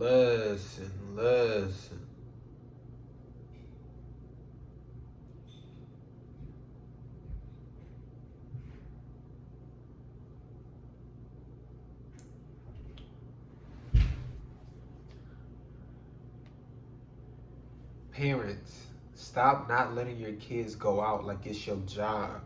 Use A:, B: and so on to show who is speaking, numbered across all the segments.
A: Listen. Parents, stop not letting your kids go out like it's your job.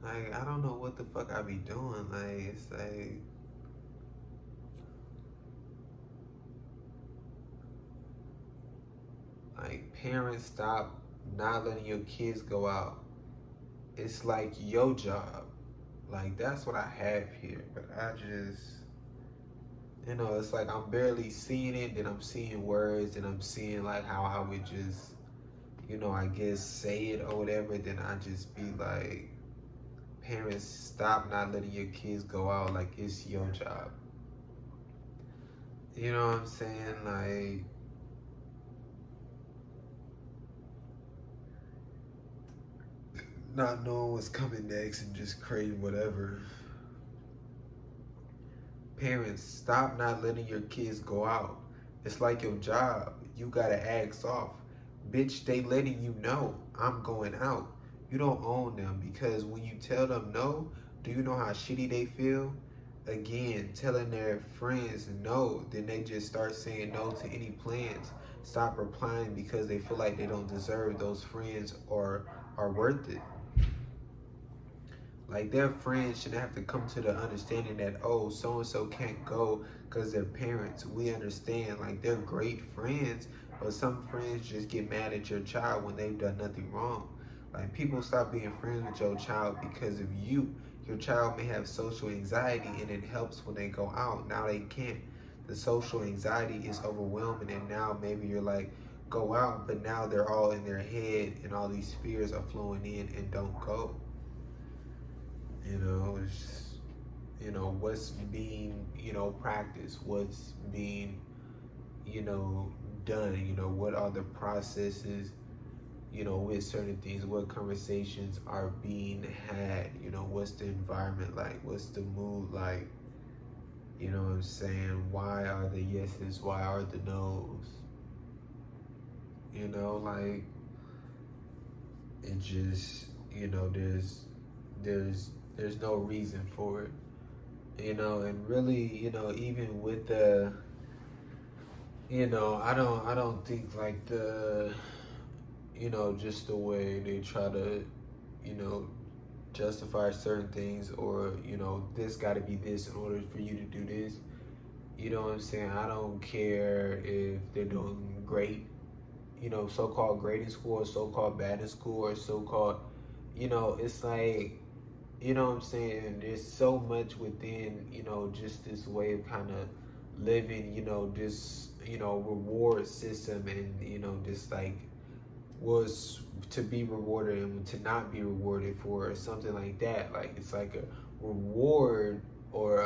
A: Like, I don't know what the fuck I be doing. Like, it's like parents, stop not letting your kids go out. It's like your job. Like, that's what I have here. But I just, it's like I'm barely seeing it, then I'm seeing words, and I'm seeing like how I would just, I guess say it or whatever. Then I just be like, parents, stop not letting your kids go out like it's your job. You know what I'm saying? Like, not knowing what's coming next and just creating whatever. Parents, stop not letting your kids go out. It's like your job. You gotta ask off. Bitch, they letting you know I'm going out. You don't own them because when you tell them no, do you know how shitty they feel? Again, telling their friends no, then they just start saying no to any plans. Stop replying because they feel like they don't deserve those friends or are worth it. Like their friends shouldn't have to come to the understanding that, oh, so and so can't go because they're parents. We understand, like they're great friends, but some friends just get mad at your child when they've done nothing wrong. Like people stop being friends with your child because of you. Your child may have social anxiety and it helps when they go out. Now they can't. The social anxiety is overwhelming, and now maybe you're like, go out, but now they're all in their head and all these fears are flowing in and don't go. It's, what's being, practiced, what's being, you know, done, what are the processes, with certain things, what conversations are being had, what's the environment like, what's the mood like, you know what I'm saying? Why are the yeses, why are the nos? Like, it just, there's no reason for it. And really, even with the, I don't think like the, just the way they try to, you know, justify certain things, or, this got to be this in order for you to do this. You know what I'm saying? I don't care if they're doing great, so-called great in school, or so-called bad in school, or so-called, it's like, you know what I'm saying? There's so much within, just this way of kind of living, this, reward system, and, just like was to be rewarded and to not be rewarded for something like that. Like it's like a reward or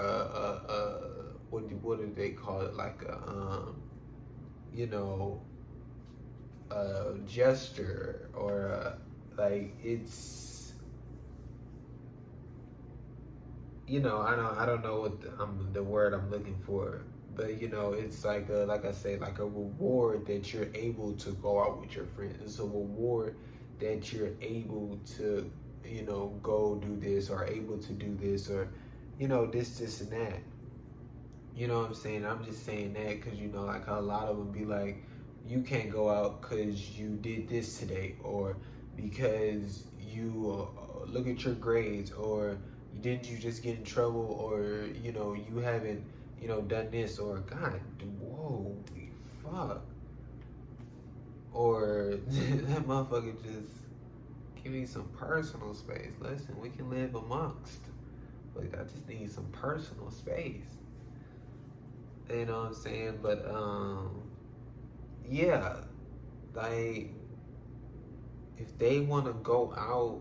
A: what do they call it? Like a you know a gesture or like it's I don't know what the word I'm looking for, but it's like I say, like a reward that you're able to go out with your friends. It's a reward that you're able to go do this, or able to do this, or this and that. You know what I'm saying? I'm just saying that because like a lot of them be like, you can't go out because you did this today, or because you look at your grades, or didn't you just get in trouble, or you haven't done this, or God, whoa, fuck, or that motherfucker just give me some personal space. Listen, we can live amongst, but I just need some personal space. You know what I'm saying? But yeah, like if they want to go out,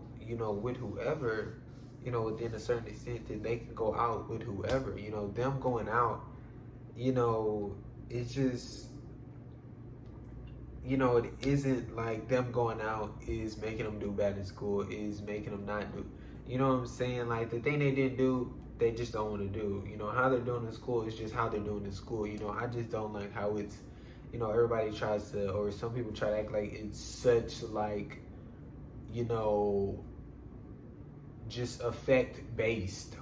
A: with whoever, within a certain extent, that they can go out with whoever. Them going out, it's just, it isn't like them going out is making them do bad in school, is making them not do. You know what I'm saying? Like the thing they didn't do, they just don't want to do. You know, how they're doing in school is just how they're doing in school. You know, I just don't like how it's, you know, everybody tries to, or some people try to act like it's such like, you know, just effect based.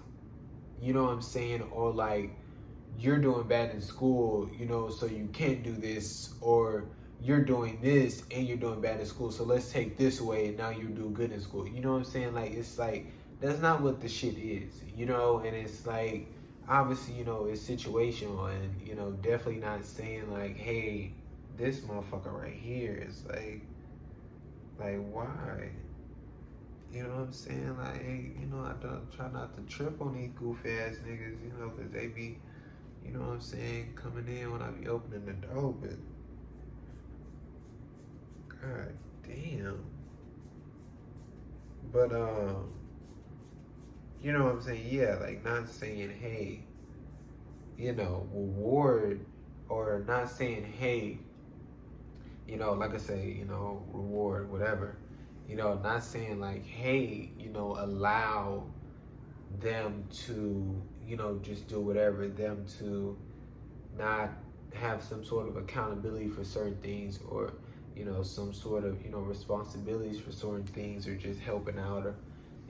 A: You know what I'm saying? Or like you're doing bad in school, you know, so you can't do this, or you're doing this and you're doing bad in school, so let's take this away and now you do good in school. You know what I'm saying? Like it's like that's not what the shit is, you know, and it's like obviously, you know, it's situational and, you know, definitely not saying like, hey, this motherfucker right here is like why? You know what I'm saying? Like, you know, I don't try not to trip on these goofy ass niggas, you know, because they be, you know what I'm saying, coming in when I be opening the door, but god damn. But you know what I'm saying? Yeah, like not saying, hey, you know, reward, or not saying, hey, you know, like I say, you know, reward, whatever. You know, not saying like, hey, you know, allow them to, you know, just do whatever, them to not have some sort of accountability for certain things, or, you know, some sort of, you know, responsibilities for certain things, or just helping out, or,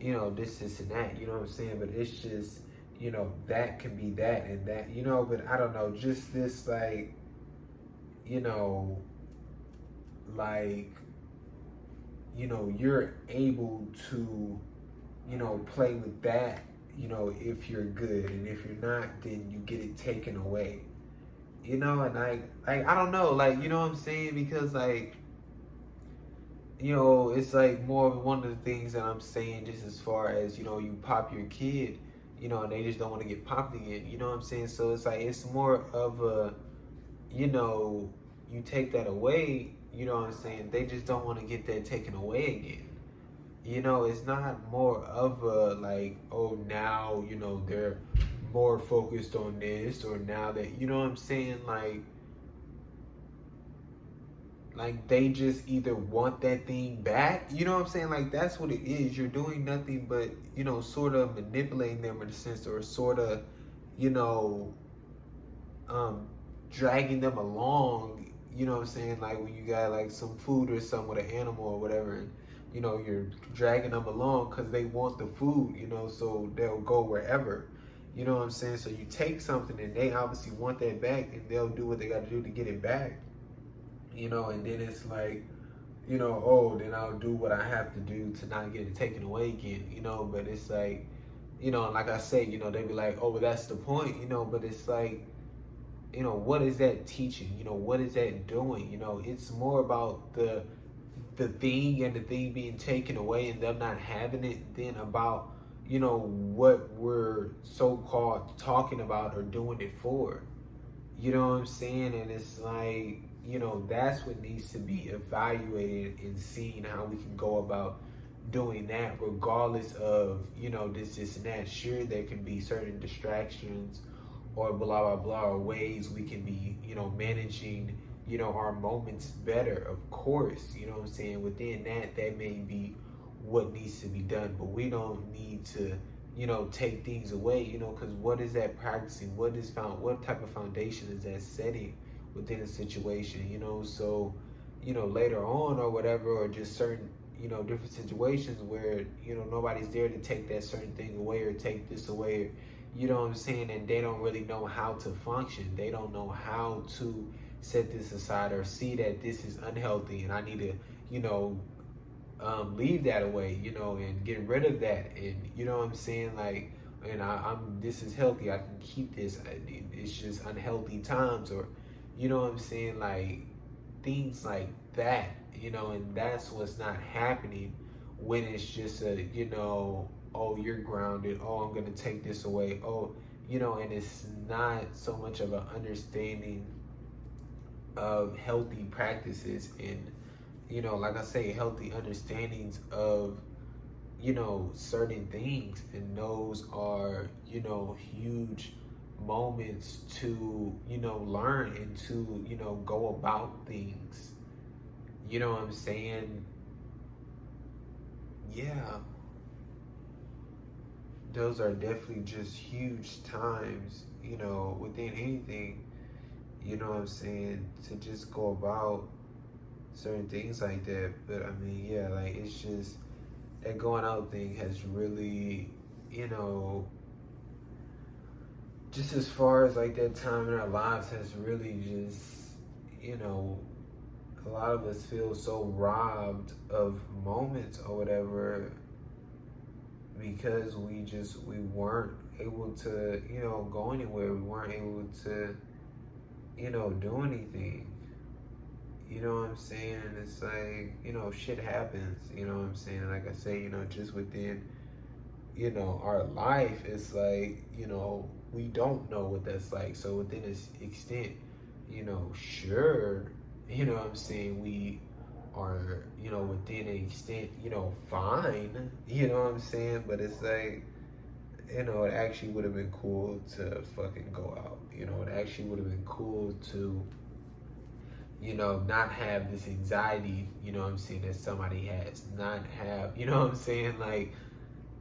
A: you know, this and that, you know what I'm saying? But it's just, you know, that can be that and that, you know, but I don't know, just this like, you know, like, you know, you're able to, you know, play with that, you know, if you're good, and if you're not, then you get it taken away. You know, and I don't know, like, you know what I'm saying? Because like, you know, it's like more of one of the things that I'm saying, just as far as, you know, you pop your kid, you know, and they just don't want to get popped again. You know what I'm saying? So it's like it's more of a, you know, you take that away, you know what I'm saying? They just don't want to get that taken away again. You know, it's not more of a like, oh, now, you know, they're more focused on this, or now that, you know what I'm saying? Like they just either want that thing back, you know what I'm saying? Like that's what it is. You're doing nothing but, you know, sort of manipulating them in a sense, or sort of, you know, um, dragging them along. You know what I'm saying? Like when you got like some food or something with an animal or whatever, and you know you're dragging them along because they want the food. You know, so they'll go wherever. You know what I'm saying? So you take something and they obviously want that back, and they'll do what they got to do to get it back. You know, and then it's like, you know, oh, then I'll do what I have to do to not get it taken away again. You know, but it's like, you know, like I say, you know, they be like, oh, well, that's the point. You know, but it's like, you know, what is that teaching? You know, what is that doing? You know, it's more about the thing, and the thing being taken away and them not having it, than about, you know, what we're so called talking about or doing it for. You know what I'm saying? And it's like, you know, that's what needs to be evaluated, and seeing how we can go about doing that, regardless of, you know, this and that. Sure, there can be certain distractions, or blah blah blah, or ways we can be, you know, managing, you know, our moments better, of course. You know what I'm saying? Within that, that may be what needs to be done, but we don't need to, you know, take things away, you know, because what is that practicing? What type of foundation is that setting within a situation, you know? So, you know, later on or whatever, or just certain, you know, different situations where, you know, nobody's there to take that certain thing away, or take this away, or, you know what I'm saying? And they don't really know how to function. They don't know how to set this aside, or see that this is unhealthy and I need to, you know, leave that away, you know, and get rid of that. And you know what I'm saying? Like, and I'm this is healthy. I can keep this. It's just unhealthy times, or you know what I'm saying? Like things like that, you know, and that's what's not happening when it's just a, you know, oh, you're grounded. Oh, I'm gonna take this away. Oh, you know, and it's not so much of an understanding of healthy practices, and you know, like I say, healthy understandings of, you know, certain things. And those are, you know, huge moments to, you know, learn, and to, you know, go about things. You know what I'm saying? Yeah. those are definitely just huge times, you know, within anything, you know what I'm saying, to just go about certain things like that. But I mean, yeah, like it's just that going out thing has really, you know, just as far as like that time in our lives has really just, you know, a lot of us feel so robbed of moments or whatever because we weren't able to, you know, go anywhere. We weren't able to, you know, do anything. You know what I'm saying? And it's like, you know, shit happens, you know what I'm saying? Like I say, you know, just within, you know, our life, it's like, you know, we don't know what that's like. So within this extent, you know, sure, you know what I'm saying, we are, you know, within an extent, you know, fine, you know what I'm saying? But it's like, you know, it actually would have been cool to fucking go out. You know, it actually would have been cool to, you know, not have this anxiety, you know what I'm saying, that somebody has. Not have, you know what I'm saying? Like,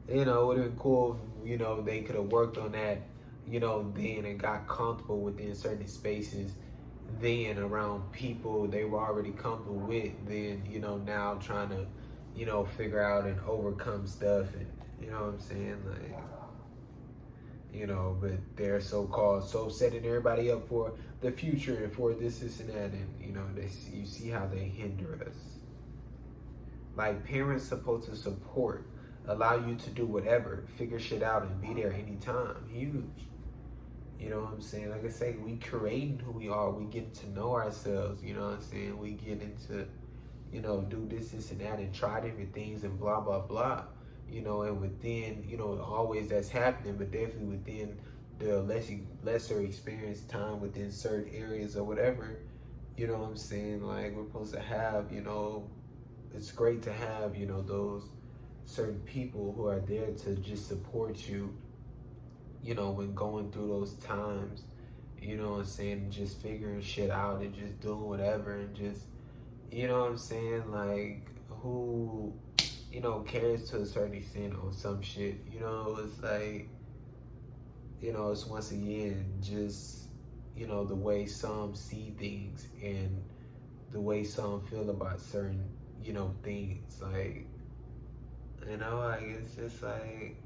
A: you know, it would have been cool if, you know, they could have worked on that, you know, then and got comfortable within certain spaces then around people they were already comfortable with, then, you know, now trying to, you know, figure out and overcome stuff and, you know what I'm saying? Like, you know, but they're so-called so setting everybody up for the future and for this and that, and you know, you see how they hinder us. Like, parents supposed to support, allow you to do whatever, figure shit out and be there anytime. Huge. You know what I'm saying? Like I say, we creating who we are. We get to know ourselves. You know what I'm saying? We get into, you know, do this and that and try different things and blah, blah, blah. You know, and within, you know, always that's happening, but definitely within the lesser experienced time within certain areas or whatever, you know what I'm saying? Like, we're supposed to have, you know, it's great to have, you know, those certain people who are there to just support you, you know, when going through those times, you know what I'm saying, just figuring shit out and just doing whatever and just, you know what I'm saying, like, who, you know, cares to a certain extent on some shit, you know, it's like, you know, it's once again just, you know, the way some see things and the way some feel about certain, you know, things, like, you know, like, it's just like,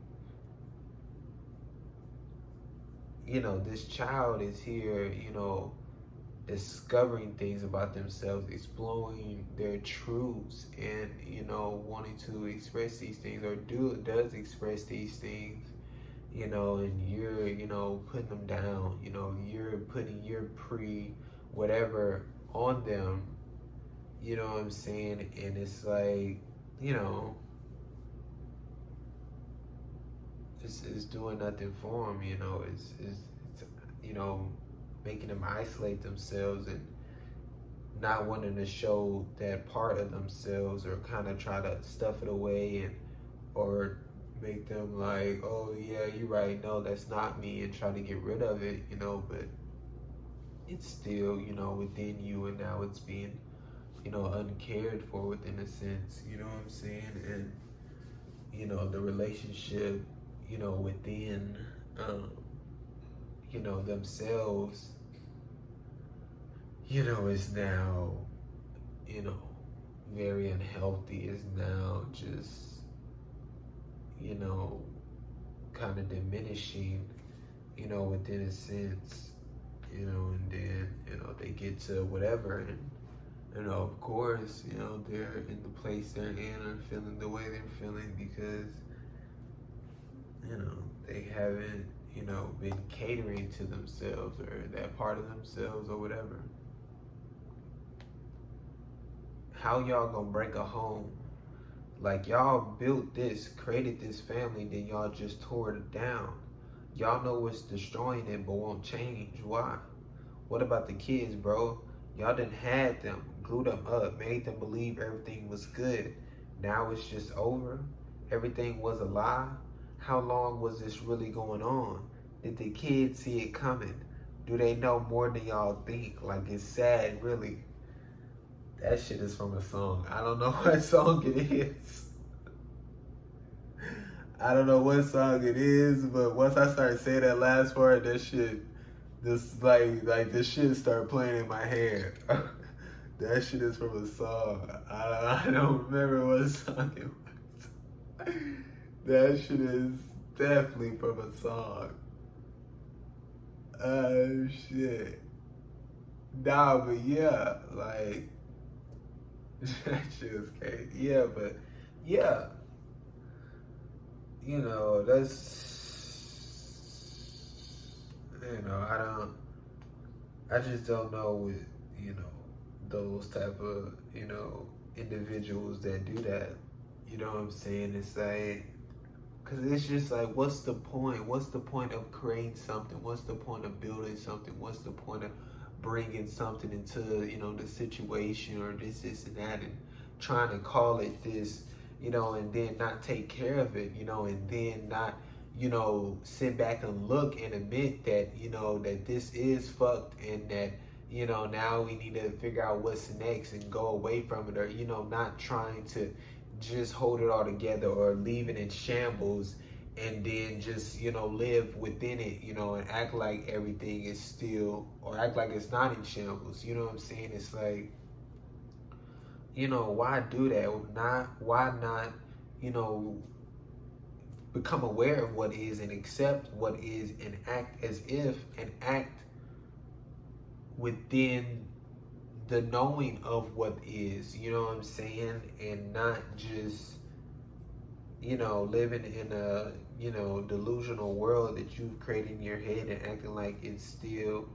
A: you know, this child is here, you know, discovering things about themselves, exploring their truths, and, you know, wanting to express these things or does express these things, you know, and you're, you know, putting them down, you know, you're putting your whatever on them, you know what I'm saying, and it's like, you know, it's doing nothing for them, you know, it's you know, making them isolate themselves and not wanting to show that part of themselves or kind of try to stuff it away and or make them like, oh yeah, you're right, no, that's not me, and try to get rid of it, you know, but it's still, you know, within you, and now it's being, you know, uncared for within a sense, you know what I'm saying? And, you know, the relationship, you know, within, you know, themselves, you know, is now, you know, very unhealthy, is now just, you know, kind of diminishing, you know, within a sense, you know, and then, you know, they get to whatever, and, you know, of course, you know, they're in the place they're in and feeling the way they're feeling because, you know, they haven't, you know, been catering to themselves or that part of themselves or whatever. How y'all gonna break a home? Like, y'all built this, created this family, then y'all just tore it down. Y'all know what's destroying it, but won't change. Why? What about the kids, bro? Y'all done had them, glued them up, made them believe everything was good. Now it's just over. Everything was a lie. How long was this really going on? Did the kids see it coming? Do they know more than y'all think? Like, it's sad, really. That shit is from a song. I don't know what song it is. I don't know what song it is, but once I started saying that last part, that shit, this like this shit started playing in my head. That shit is from a song. I don't remember what song it was. That shit is definitely from a song. Oh shit. Nah, but yeah, like that shit was crazy. Yeah, but yeah, that's I just don't know with those type of individuals that do that. You know what I'm saying? It's like, cause it's just like, what's the point? What's the point of creating something? What's the point of building something? What's the point of bringing something into the situation or this and that, and trying to call it this, and then not take care of it, and then not sit back and look and admit that that this is fucked, and that now we need to figure out what's next and go away from it, or not trying to just hold it all together or leave it in shambles, and then just live within it, and act like everything is still, or act like it's not in shambles. You know what I'm saying? It's like, why do that? Why not you know become aware of what is and accept what is, and act as if, and act within the knowing of what is, you know what I'm saying? And not just, living in a, delusional world that you've created in your head and acting like it's still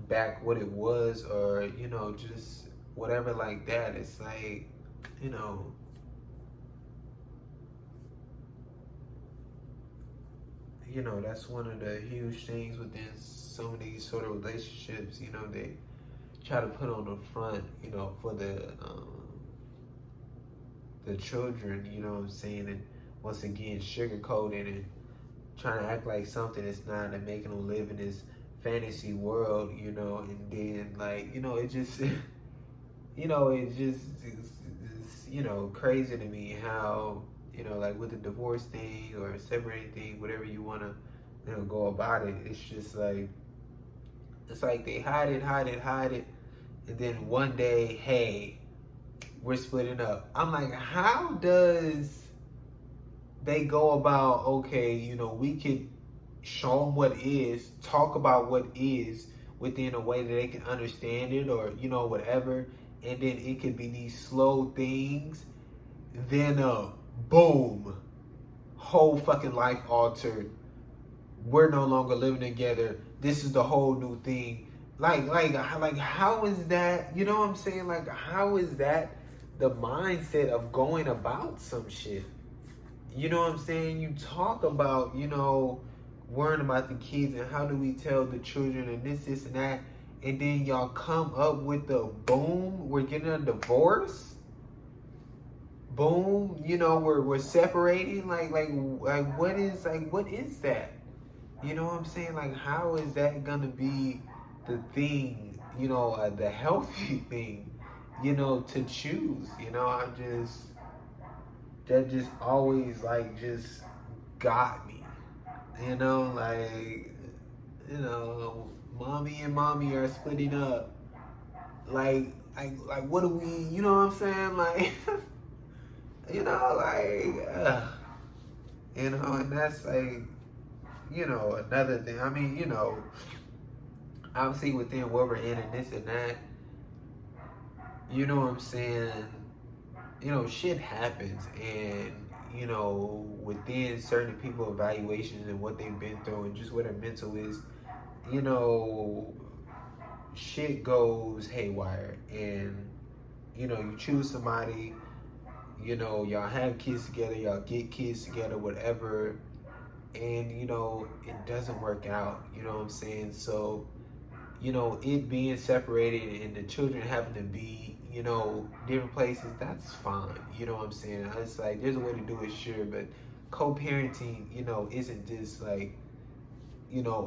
A: back what it was, or, just whatever like that. It's like, that's one of the huge things within some of these sort of relationships. They try to put on the front, for the children, you know what I'm saying, and once again sugarcoating and trying to act like something it's not, and making them live in this fantasy world, and then like, it just it just is crazy to me how, like with the divorce thing or separating thing, whatever you want to, go about it. It's just like, it's like they hide it, and then one day, hey, we're splitting up. I'm like, how does they go about, okay, we could show them what is, talk about what is within a way that they can understand it, or, whatever, and then it could be these slow things, then, boom, whole fucking life altered. We're no longer living together. This is the whole new thing. Like, how is that? You know what I'm saying? Like, how is that the mindset of going about some shit? You know what I'm saying? You talk about, worrying about the kids and how do we tell the children and this and that, and then y'all come up with the boom, we're getting a divorce. Boom, we're separating. Like what is that? You know what I'm saying? Like, how is that gonna be the thing? The healthy thing, to choose. That just always like just got me. Like, mommy and mommy are splitting up. Like what do we? You know what I'm saying? Like, and that's like, another thing. I mean, obviously within what we're in and this and that, you know what I'm saying? Shit happens, and, within certain people evaluations and what they've been through and just what their mental is, shit goes haywire, and, you choose somebody, y'all have kids together, y'all get kids together, whatever, and it doesn't work out. You know what I'm saying? So it being separated and the children having to be different places, that's fine. You know what I'm saying? It's like, there's a way to do it, sure, but co-parenting isn't just like,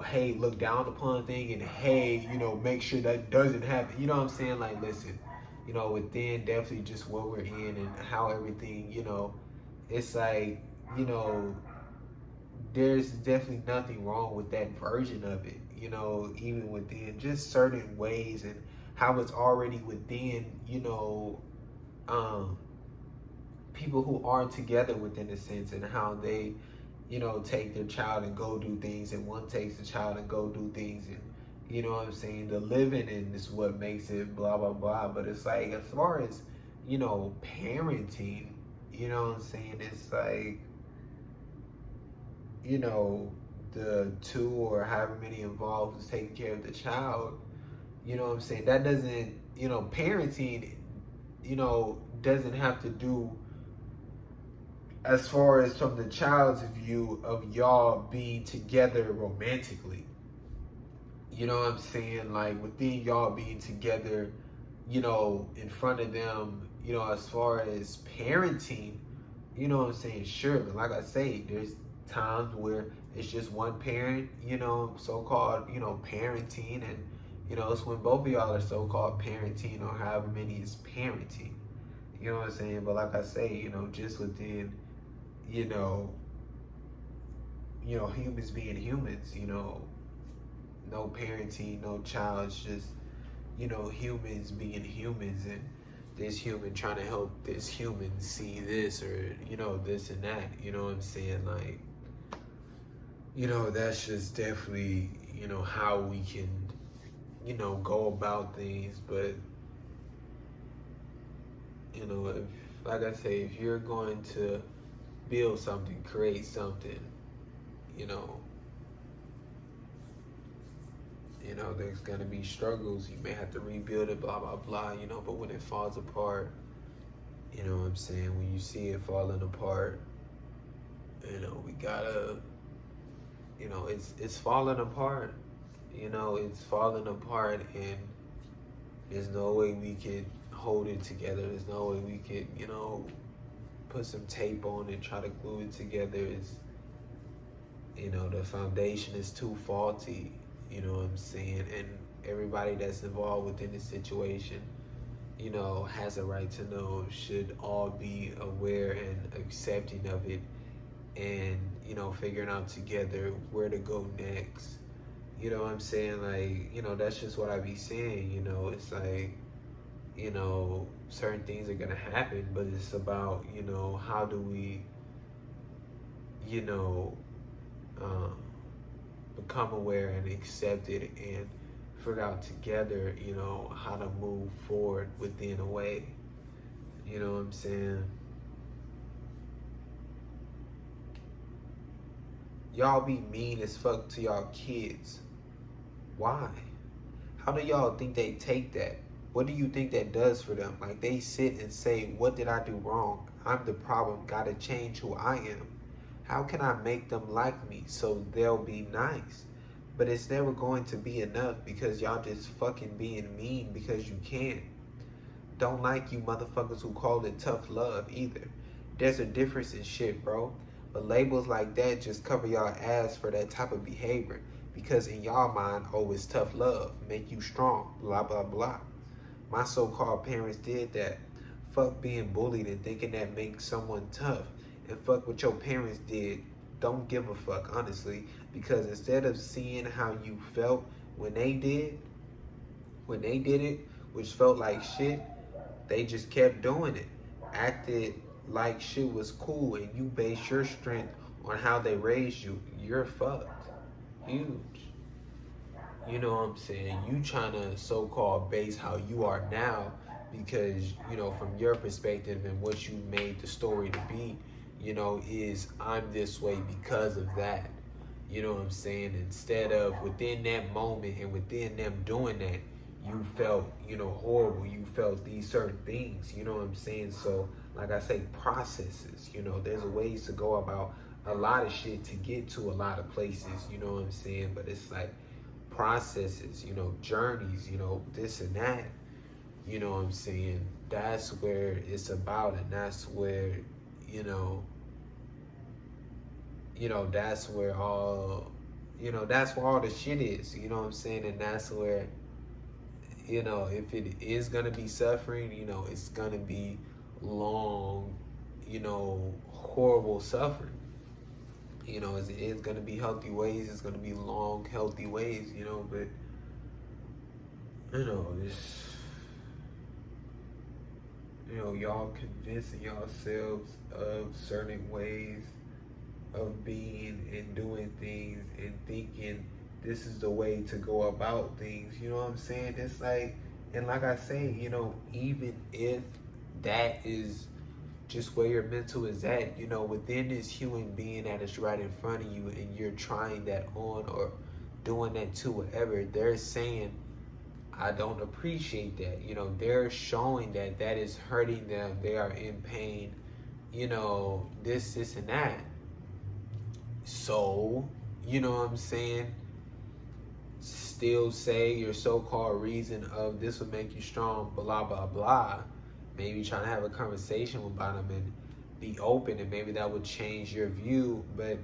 A: hey, look down upon thing, and hey, make sure that doesn't happen. You know what I'm saying? Like, listen, within definitely just what we're in and how everything, it's like, there's definitely nothing wrong with that version of it, even within just certain ways and how it's already within, um, people who are together within a sense and how they, take their child and go do things, and one takes the child and go do things, and you know what I'm saying, the living in is what makes it blah blah blah. But it's like, as far as, parenting, you know what I'm saying, it's like, the two or however many involved is taking care of the child, you know what I'm saying, that doesn't, parenting, doesn't have to do, as far as from the child's view, of y'all being together romantically. You know what I'm saying? Like, within y'all being together, in front of them, as far as parenting, you know what I'm saying? Sure, but like I say, there's times where it's just one parent, so-called, parenting, and, it's when both of y'all are so-called parenting, or however many is parenting. You know what I'm saying? But like I say, just within, you know, humans being humans, no parenting, no child, it's just, humans being humans, and this human trying to help this human see this, or, this and that, you know what I'm saying? Like, that's just definitely, how we can, go about things. But, if, like I say, if you're going to build something, create something, you know, there's gonna be struggles. You may have to rebuild it, blah blah blah. But when it falls apart, you know what I'm saying. When you see it falling apart, we gotta, it's falling apart. It's falling apart, and there's no way we could hold it together. There's no way we could, put some tape on and try to glue it together. It's, the foundation is too faulty, you know what I'm saying? And everybody that's involved within the situation, has a right to know, should all be aware and accepting of it, and, figuring out together where to go next. You know what I'm saying? Like, that's just what I be saying, it's like, certain things are gonna happen, but it's about, how do we, you know, um, become aware and accept it, and figure out together, how to move forward within a way. You know what I'm saying? Y'all be mean as fuck to y'all kids. Why? How do y'all think they take that? What do you think that does for them? Like, they sit and say, what did I do wrong? I'm the problem. Gotta change who I am. How can I make them like me so they'll be nice? But it's never going to be enough, because y'all just fucking being mean because you can. Don't like you motherfuckers who call it tough love either. There's a difference in shit, bro. But labels like that just cover y'all ass for that type of behavior. Because in y'all mind, oh, it's tough love, make you strong, blah, blah, blah. My so-called parents did that. Fuck being bullied and thinking that makes someone tough. And fuck what your parents did. Don't give a fuck, honestly. Because instead of seeing how you felt when they did it, which felt like shit, they just kept doing it. Acted like shit was cool, and you base your strength on how they raised you. You're fucked. Huge. You know what I'm saying? You trying to so-called base how you are now because, from your perspective and what you made the story to be, is I'm this way because of that. You know what I'm saying? Instead of within that moment and within them doing that, you felt, horrible. You felt these certain things, you know what I'm saying? So, like I say, processes, there's ways to go about a lot of shit to get to a lot of places, you know what I'm saying? But it's like processes, journeys, this and that, you know what I'm saying? That's where it's about, and that's where, that's where all, that's where all the shit is, you know what I'm saying? And that's where, if it is gonna be suffering, it's gonna be long, horrible suffering. You know, it's gonna be healthy ways. It's gonna be long, healthy ways. You know, but you know, it's y'all convincing yourselves of certain ways of being and doing things and thinking this is the way to go about things. You know what I'm saying? It's like, and like I say, even if that is just where your mental is at, within this human being that is right in front of you and you're trying that on or doing that to whatever, they're saying, I don't appreciate that. They're showing that that is hurting them. They are in pain, this, and that. So, you know what I'm saying? Still say your so-called reason of this will make you strong, blah, blah, blah. Maybe trying to have a conversation about them and be open, and maybe that would change your view. But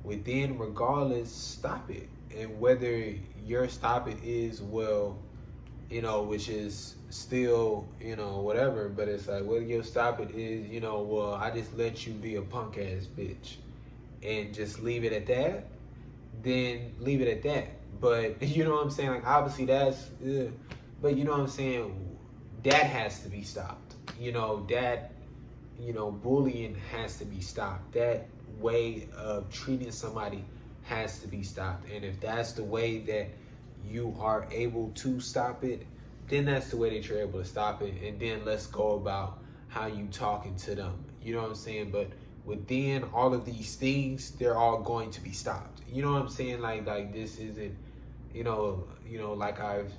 A: within, regardless, stop it. And whether your stop it is, well, which is still, whatever, but it's like, whether your stop it is, well, I just let you be a punk ass bitch and just leave it at that, then leave it at that. But you know what I'm saying? Like, obviously that's, but you know what I'm saying? That has to be stopped. That, bullying has to be stopped. That way of treating somebody has to be stopped. And if that's the way that you are able to stop it, then that's the way that you're able to stop it. And then let's go about how you talking to them. You know what I'm saying? But within all of these things, they're all going to be stopped. You know what I'm saying? Like this isn't, like I've,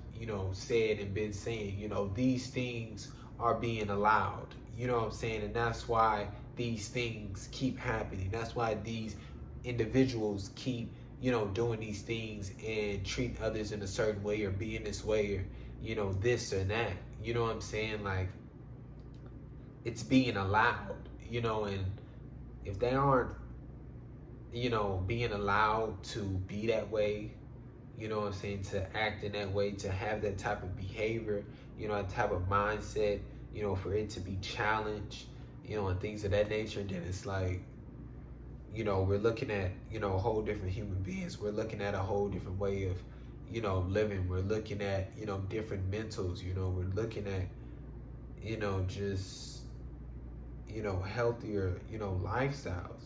A: said and been saying, these things are being allowed. You know what I'm saying? And that's why these things keep happening. That's why these individuals keep, doing these things and treating others in a certain way or being this way or, this or that. You know what I'm saying? Like, it's being allowed, and if they aren't, being allowed to be that way, you know what I'm saying, to act in that way, to have that type of behavior, that type of mindset, for it to be challenged, and things of that nature, then it's like, we're looking at, a whole different human beings. We're looking at a whole different way of, living. We're looking at, different mentals, we're looking at, just, healthier, lifestyles.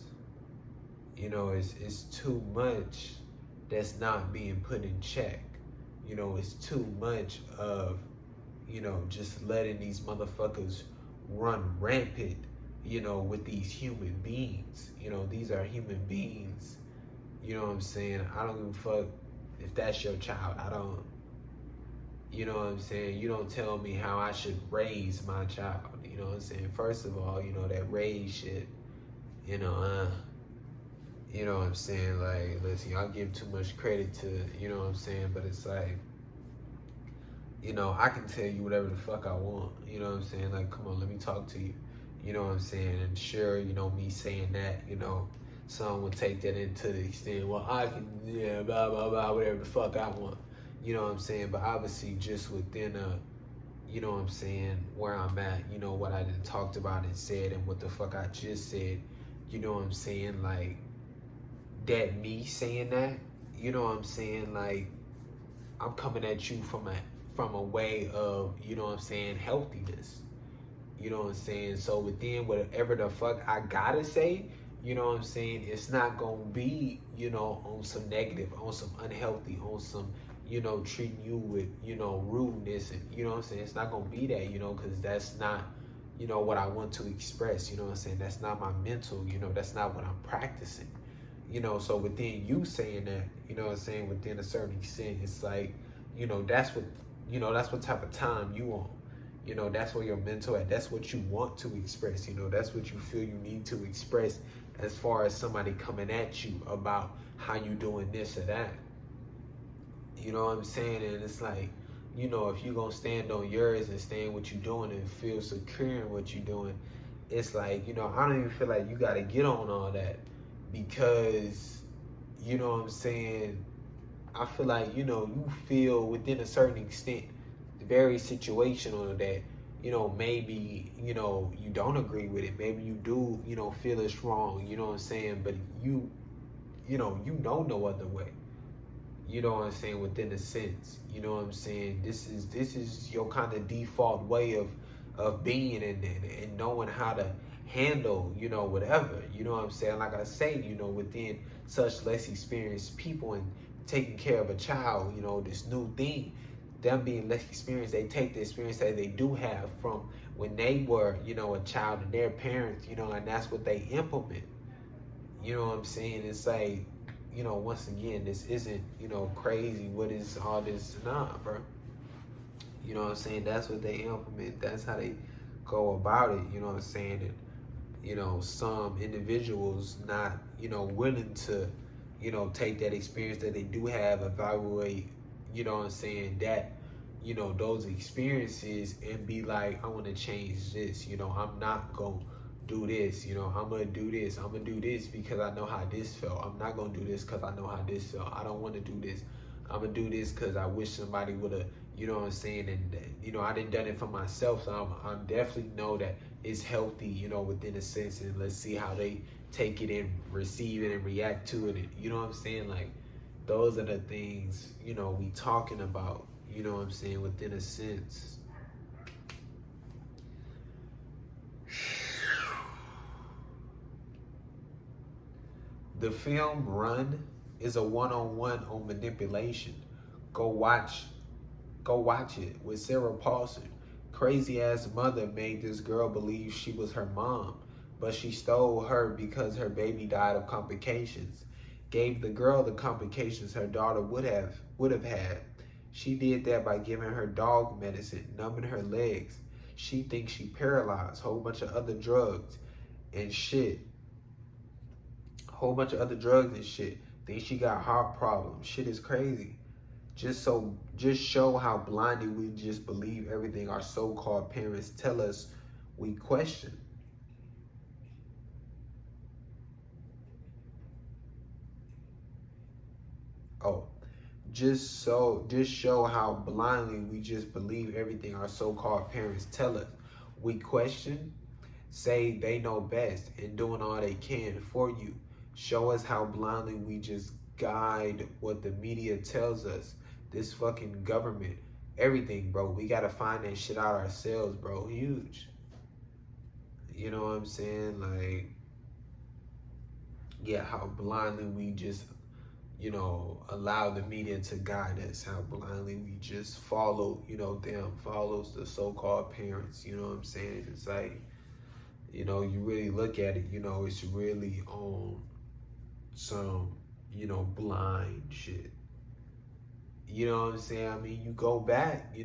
A: It's too much that's not being put in check. It's too much of, just letting these motherfuckers run rampant, with these human beings. These are human beings. You know what I'm saying? I don't give a fuck if that's your child. I don't, you know what I'm saying? You don't tell me how I should raise my child. You know what I'm saying? First of all, that raise shit, you know what I'm saying? Like, listen, y'all give too much credit to, you know what I'm saying? But it's like, I can tell you whatever the fuck I want. You know what I'm saying? Like, come on, let me talk to you. You know what I'm saying? And sure, me saying that, some would take that into the extent, well, I can, yeah, blah, blah, blah, whatever the fuck I want. You know what I'm saying? But obviously just within you know what I'm saying, where I'm at, what I done talked about and said and what the fuck I just said, you know what I'm saying? Like, that me saying that, you know what I'm saying? Like, I'm coming at you from a way of, you know what I'm saying, healthiness. You know what I'm saying? So within whatever the fuck I gotta say, you know what I'm saying, it's not gonna be, on some negative, on some unhealthy, on some, treating you with, rudeness, and, you know what I'm saying, it's not gonna be that, because that's not, what I want to express, you know what I'm saying, that's not my mental, that's not what I'm practicing, so within you saying that, you know what I'm saying, within a certain extent, it's like, that's what type of time you on. That's where your mental at. That's what you want to express. That's what you feel you need to express as far as somebody coming at you about how you doing this or that. You know what I'm saying? And it's like, if you gonna stand on yours and stand what you doing and feel secure in what you doing, it's like, I don't even feel like you gotta get on all that, because, you know what I'm saying, I feel like, you feel within a certain extent very situational that, maybe, you don't agree with it. Maybe you do, feel it's wrong, you know what I'm saying? But you no other way. You know what I'm saying? Within a sense, you know what I'm saying? This is your kind of default way of being and knowing how to handle, whatever. You know what I'm saying? Like I say, within such less experienced people and taking care of a child, this new thing, them being less experienced, they take the experience that they do have from when they were, a child and their parents, and that's what they implement. You know what I'm saying? It's like, once again, this isn't, crazy. What is all this? Nah, bro. You know what I'm saying? That's what they implement. That's how they go about it. You know what I'm saying? And, some individuals not, willing to, take that experience that they do have, evaluate, you know what I'm saying, that, those experiences and be like, I want to change this. I'm not going to do this. I'm going to do this. I'm going to do this because I know how this felt. I'm not going to do this because I know how this felt. I don't want to do this. I'm going to do this because I wish somebody would have, you know what I'm saying? And, I didn't done it for myself. So I'm definitely know that it's healthy, within a sense. And let's see how they take it and receive it and react to it. And, you know what I'm saying? Like, those are the things, we talking about, you know what I'm saying, within a sense. The film Run is a one-on-one on manipulation. Go watch Go watch it with Sarah Paulson. Crazy ass mother made this girl believe she was her mom, but she stole her because her baby died of complications. Gave the girl the complications her daughter would have had. She did that by giving her dog medicine, numbing her legs. She thinks she paralyzed, whole bunch of other drugs and shit. Whole bunch of other drugs and shit. Think she got heart problems. Shit is crazy. Just show how blindly we just believe everything our so-called parents tell us we question. Oh, just show how blindly we just believe everything our so-called parents tell us we question, say they know best and doing all they can for you. Show us how blindly we just guide what the media tells us. This fucking government, everything, bro. We gotta find that shit out ourselves, bro. Huge. You know what I'm saying? Like, yeah, how blindly we just, allow the media to guide us. How blindly we just follow, them, follows the so-called parents. You know what I'm saying? It's like, you really look at it, it's really on some, blind shit. You know what I'm saying? I mean, you go back,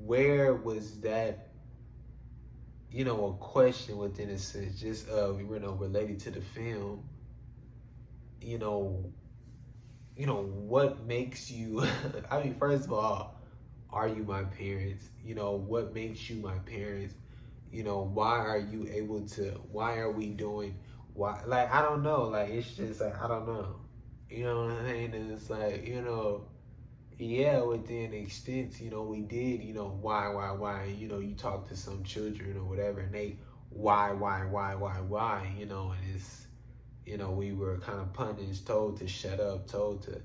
A: where was that, a question within a sense, just, related to the film, you know, what makes you, I mean, first of all, are you my parents? What makes you my parents? Why are you able to, why are we doing, why, like, I don't know, like, it's just like, I don't know. You know what I'm saying? And it's like, yeah, within the extent, we did, why, you talk to some children or whatever, and they, why, and it's, we were kind of punished, told to shut up, told to,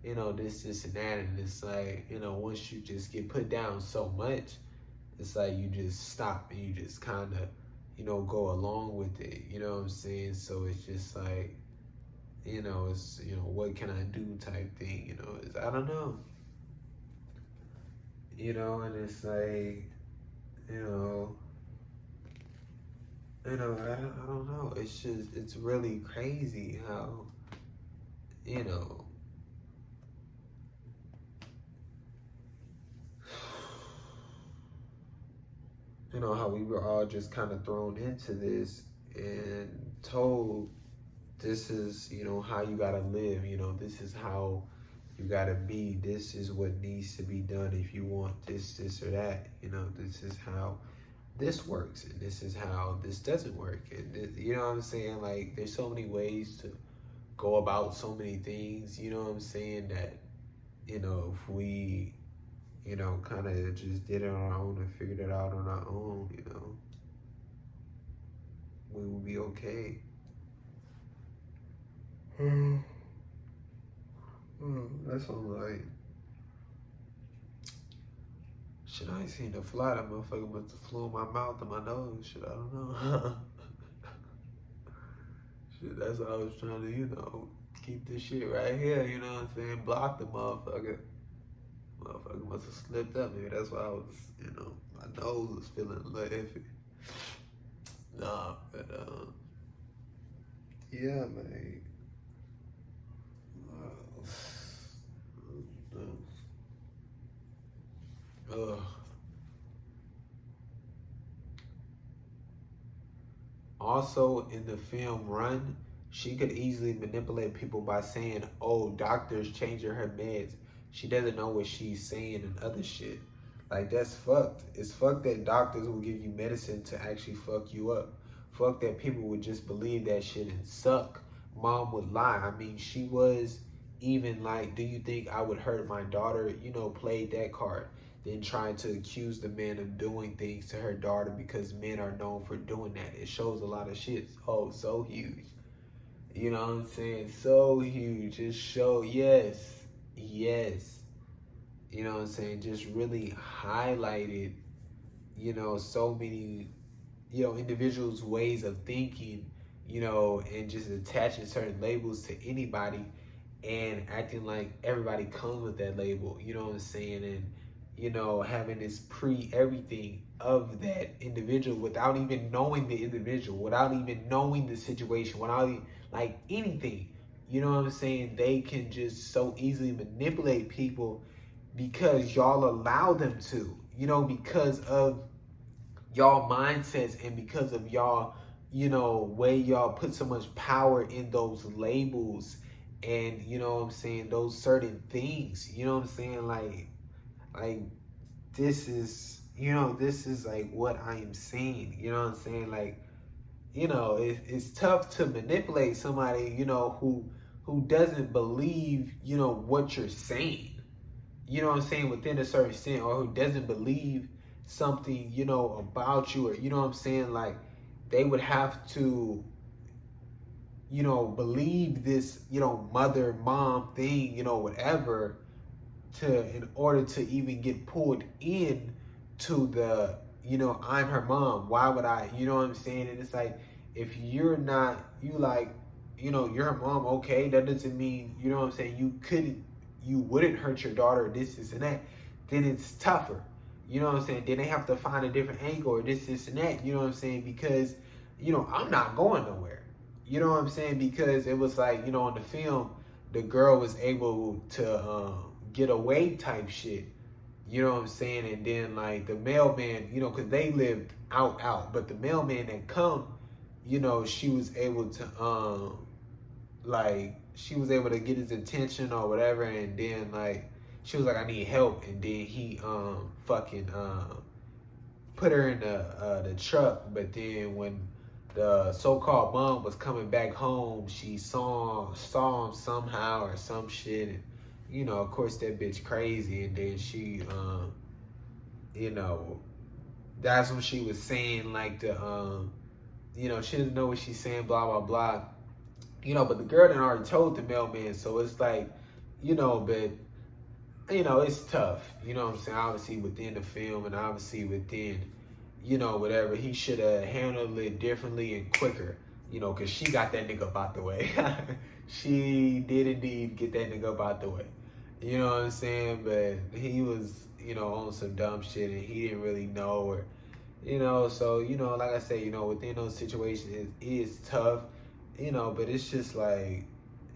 A: this and that, and it's like, once you just get put down so much, it's like you just stop and you just kind of, go along with it, you know what I'm saying? So it's just like, it's, what can I do type thing, it's, I don't know. And it's like, I don't know. It's just, it's really crazy how, you know, how we were all just kind of thrown into this and told this is, how you gotta live, this is how you gotta be, this is what needs to be done if you want this or that, this is how this works and this is how this doesn't work. And this, you know what I'm saying? Like, there's so many ways to go about so many things, you know what I'm saying, that, if we, kind of just did it on our own and figured it out on our own, we would be okay. That's what I'm like. Shit, I ain't seen the fly. That motherfucker must have flew in my mouth and my nose. Shit, I don't know. Shit, that's what I was trying to, keep this shit right here, you know what I'm saying? Block the motherfucker. Motherfucker must have slipped up. Maybe that's why I was, my nose was feeling a little iffy. Nah, but, yeah, man. Ugh. Also, in the film Run, she could easily manipulate people by saying, oh, doctors changing her meds. She doesn't know what she's saying and other shit. Like, that's fucked. It's fucked that doctors will give you medicine to actually fuck you up. Fuck that people would just believe that shit and suck. Mom would lie. I mean, she was even like, do you think I would hurt my daughter? Played that card. Then trying to accuse the man of doing things to her daughter because men are known for doing that. It shows a lot of shit. Oh, so huge. You know what I'm saying? So huge. It yes. You know what I'm saying? Just really highlighted, so many, individuals' ways of thinking, and just attaching certain labels to anybody and acting like everybody comes with that label, you know what I'm saying? And, having this everything of that individual without even knowing the individual, without even knowing the situation, without even, like anything, you know what I'm saying? They can just so easily manipulate people because y'all allow them to, because of y'all mindsets and because of y'all, way y'all put so much power in those labels and, you know what I'm saying, those certain things, you know what I'm saying? Like this is, this is like what I am saying, you know what I'm saying? Like, it's tough to manipulate somebody, who doesn't believe, what you're saying. You know what I'm saying, within a certain extent, or who doesn't believe something, about you, or you know what I'm saying, like they would have to, believe this, mother, mom thing, whatever, in order to even get pulled in to the, I'm her mom. Why would I, you know what I'm saying? And it's like, if you're not, you're her mom, okay, that doesn't mean, you know what I'm saying, you wouldn't hurt your daughter, this and that, then it's tougher. You know what I'm saying? Then they have to find a different angle or this and that, you know what I'm saying? Because, I'm not going nowhere. You know what I'm saying? Because it was like, in the film, the girl was able to get away type shit. You know what I'm saying? And then like the mailman, because they lived out. But the mailman that come, she was able to she was able to get his attention or whatever, and then like she was like, I need help, and then he fucking put her in the truck. But then when the so-called mom was coming back home, she saw him somehow or some shit, and of course that bitch crazy, and then she that's when she was saying like she doesn't know what she's saying, blah blah blah. But the girl done already told the mailman, so it's like, but it's tough. You know what I'm saying? Obviously within the film and obviously within, whatever. He should have handled it differently and quicker, because she got that nigga up out the way. She did indeed get that nigga up out the way. You know what I'm saying? But he was, on some dumb shit and he didn't really know, or, so, like I said, within those situations, it is tough, but it's just like,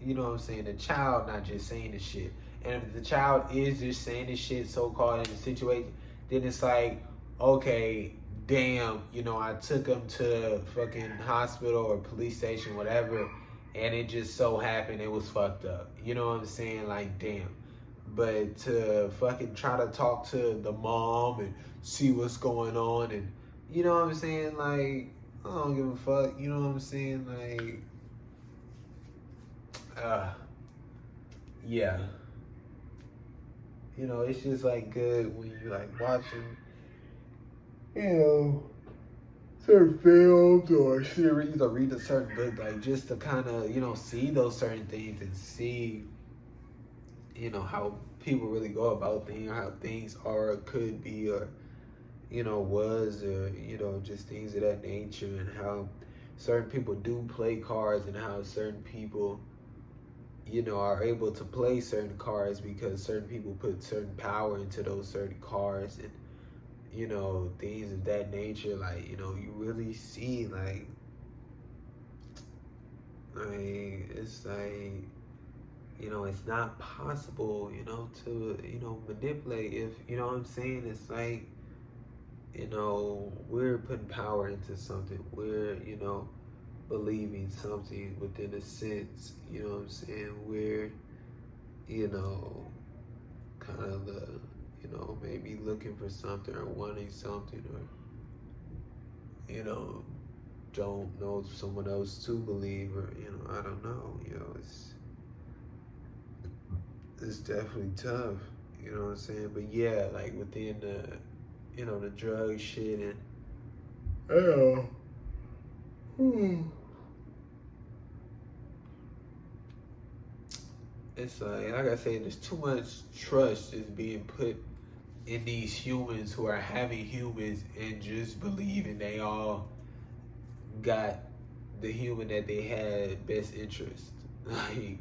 A: you know what I'm saying, the child not just saying this shit. And if the child is just saying this shit so-called in the situation, then it's like, okay, damn, I took him to fucking hospital or police station, whatever, and it just so happened it was fucked up. You know what I'm saying? Like, damn. But to fucking try to talk to the mom and see what's going on, and you know what I'm saying? Like, I don't give a fuck. You know what I'm saying? Like, yeah. It's just like good when you like watching, certain films or series or read a certain book, like just to kind of, see those certain things and see, how people really go about things, how things are, could be, or, was, or, just things of that nature, and how certain people do play cards and how certain people, are able to play certain cards because certain people put certain power into those certain cards, and things of that nature. Like, you really see, like, it's like, it's not possible, to, manipulate if, what I'm saying? It's like, we're putting power into something. We're, believing something within a sense, what I'm saying? We're, kind of the, maybe looking for something or wanting something, or, don't know someone else to believe, or, I don't know, it's definitely tough, you know what I'm saying? But yeah, like within the, the drug shit and, it's like I said, there's too much trust is being put in these humans who are having humans and just believing they all got the human that they had best interest. Like,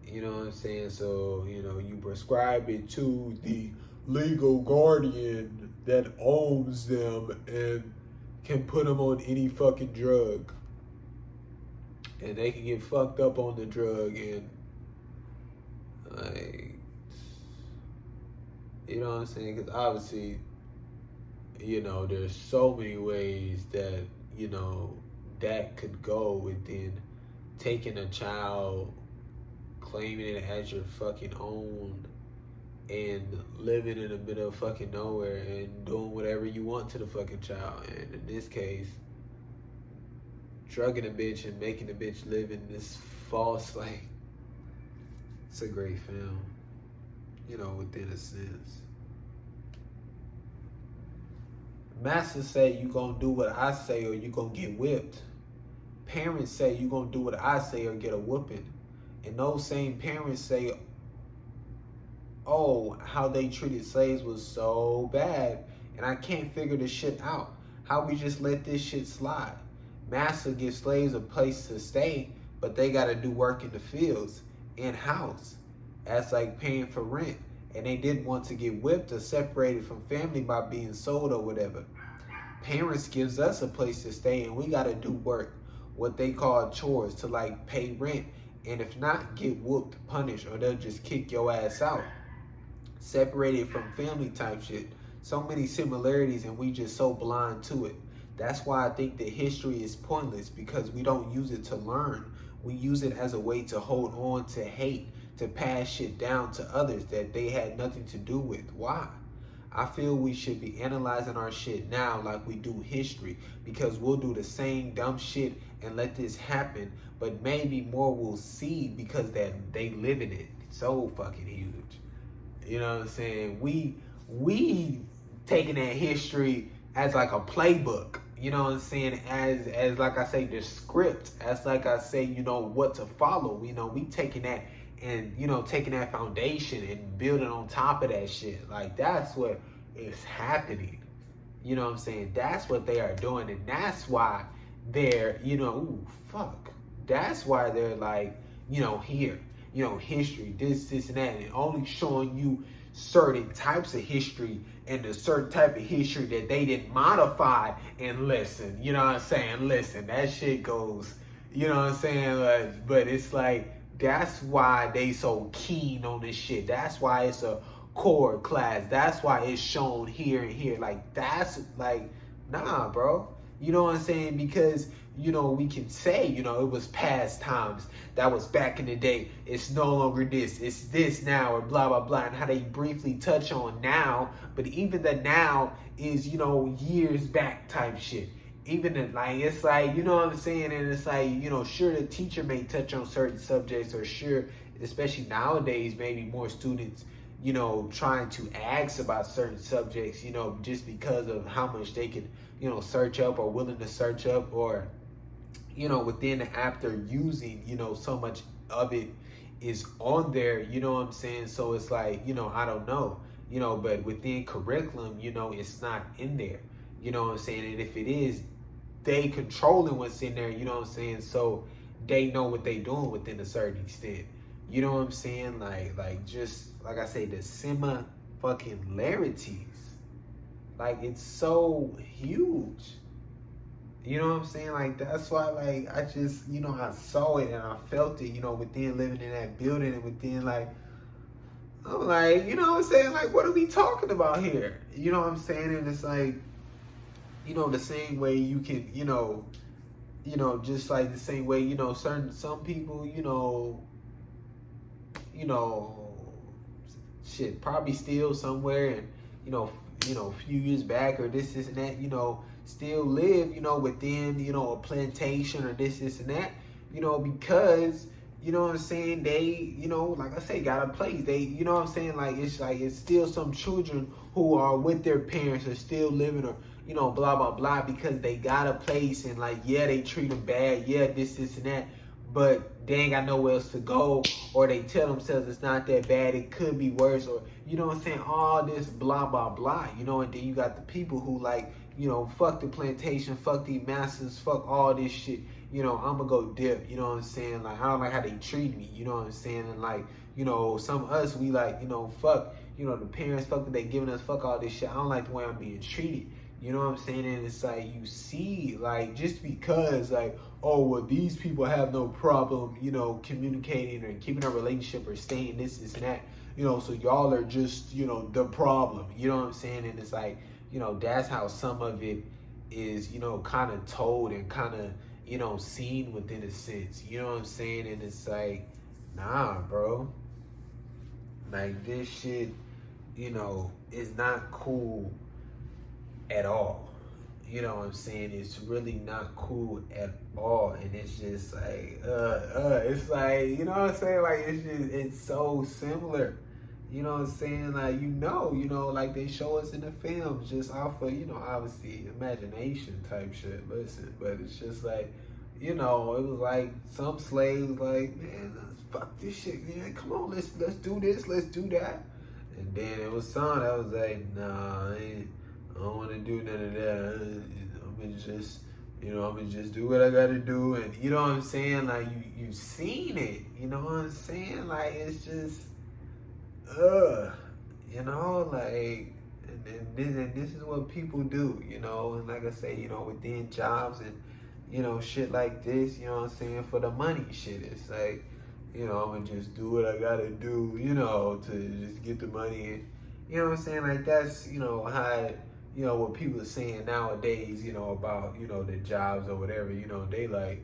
A: you know what I'm saying? So, you prescribe it to the legal guardian that owns them and can put them on any fucking drug. And they can get fucked up on the drug and, like, you know what I'm saying? Because obviously, there's so many ways that, that could go within taking a child, claiming it as your fucking own, and living in the middle of fucking nowhere and doing whatever you want to the fucking child. And in this case, drugging a bitch and making the bitch live in this false, like, it's a great film, within a sense. Master say you gonna do what I say or you gonna get whipped. Parents say you gonna do what I say or get a whooping. And those same parents say, oh, how they treated slaves was so bad, and I can't figure this shit out. How we just let this shit slide. Master gives slaves a place to stay, but they gotta do work in the fields, in-house. That's like paying for rent. And they didn't want to get whipped or separated from family by being sold or whatever. Parents gives us a place to stay and we gotta do work, what they call chores, to like pay rent. And if not, get whooped, punished, or they'll just kick your ass out. Separated from family type shit. So many similarities and we just so blind to it. That's why I think that history is pointless, because we don't use it to learn. We use it as a way to hold on to hate, to pass shit down to others that they had nothing to do with. Why? I feel we should be analyzing our shit now like we do history, because we'll do the same dumb shit and let this happen, but maybe more will see because that they live in it. It's so fucking huge. You know what I'm saying? We taking that history as like a playbook. You know what I'm saying? As like I say, the script. As like I say, what to follow. We taking that and, taking that foundation and building on top of that shit. Like, that's what is happening. You know what I'm saying? That's what they are doing. And that's why they're, That's why they're like, here, history, this, and that. And only showing you certain types of history and a certain type of history that they didn't modify and listen. You know what I'm saying? Listen, that shit goes, you know what I'm saying? But it's like, that's why they so keen on this shit. That's why it's a core class. That's why it's shown here and here. Like, that's like, nah, bro. You know what I'm saying? Because, we can say, it was past times. That was back in the day. It's no longer this. It's this now, or blah, blah, blah. And how they briefly touch on now. But even the now is, years back type shit. Even it's like, you know what I'm saying? And it's like, sure, the teacher may touch on certain subjects, or sure, especially nowadays, maybe more students, trying to ask about certain subjects, just because of how much they can, search up or willing to search up, or, within the app they're using, so much of it is on there, you know what I'm saying? So it's like, I don't know, but within curriculum, it's not in there, you know what I'm saying? And if it is, they controlling what's in there, you know what I'm saying? So they know what they doing within a certain extent. You know what I'm saying? Like just like I say, the fucking larities. Like it's so huge. You know what I'm saying? Like that's why, like I just, I saw it and I felt it, within living in that building, and within like I'm like, you know what I'm saying? Like what are we talking about here? You know what I'm saying? And it's like, the same way you can, just like the same way, some people, shit, probably still somewhere, and a few years back or this and that, still live, within, a plantation or this and that, because, you know what I'm saying, they, like I say, got a place. They, you know what I'm saying, like it's still some children who are with their parents are still living, or blah blah blah, because they got a place, and like, yeah, they treat them bad, yeah, this and that, but they ain't got nowhere else to go, or they tell themselves it's not that bad, it could be worse, or you know what I'm saying, all this blah blah blah, and then you got the people who like, fuck the plantation, fuck the masters, fuck all this shit, I'ma go dip, you know what I'm saying, like I don't like how they treat me, you know what I'm saying, and like, some of us, we like, fuck, the parents, fuck what they giving us, fuck all this shit, I don't like the way I'm being treated. You know what I'm saying? And it's like, you see, like, just because, like, oh, well, these people have no problem, communicating or keeping a relationship or staying this and that, so y'all are just, the problem. You know what I'm saying? And it's like, that's how some of it is, kind of told and kind of, seen within a sense. You know what I'm saying? And it's like, nah, bro. Like, this shit, is not cool at all. You know what I'm saying? It's really not cool at all. And it's just like, it's like, you know what I'm saying? Like, it's so similar. You know what I'm saying? Like, like they show us in the films just off of, obviously imagination type shit. Listen, but it's just like, it was like some slaves like, man, fuck this shit, man. Come on, let's do this, let's do that. And then it was some that was like, nah, I don't want to do none of that. I'm gonna just do what I gotta do, and you know what I'm saying. Like you seen it. You know what I'm saying. Like it's just, like, and this is what people do. And like I say, within jobs and shit like this. You know what I'm saying, for the money shit. It's like, I'm gonna just do what I gotta do. To just get the money. And, you know what I'm saying. Like that's how. What people are saying nowadays, about, the jobs or whatever, they like,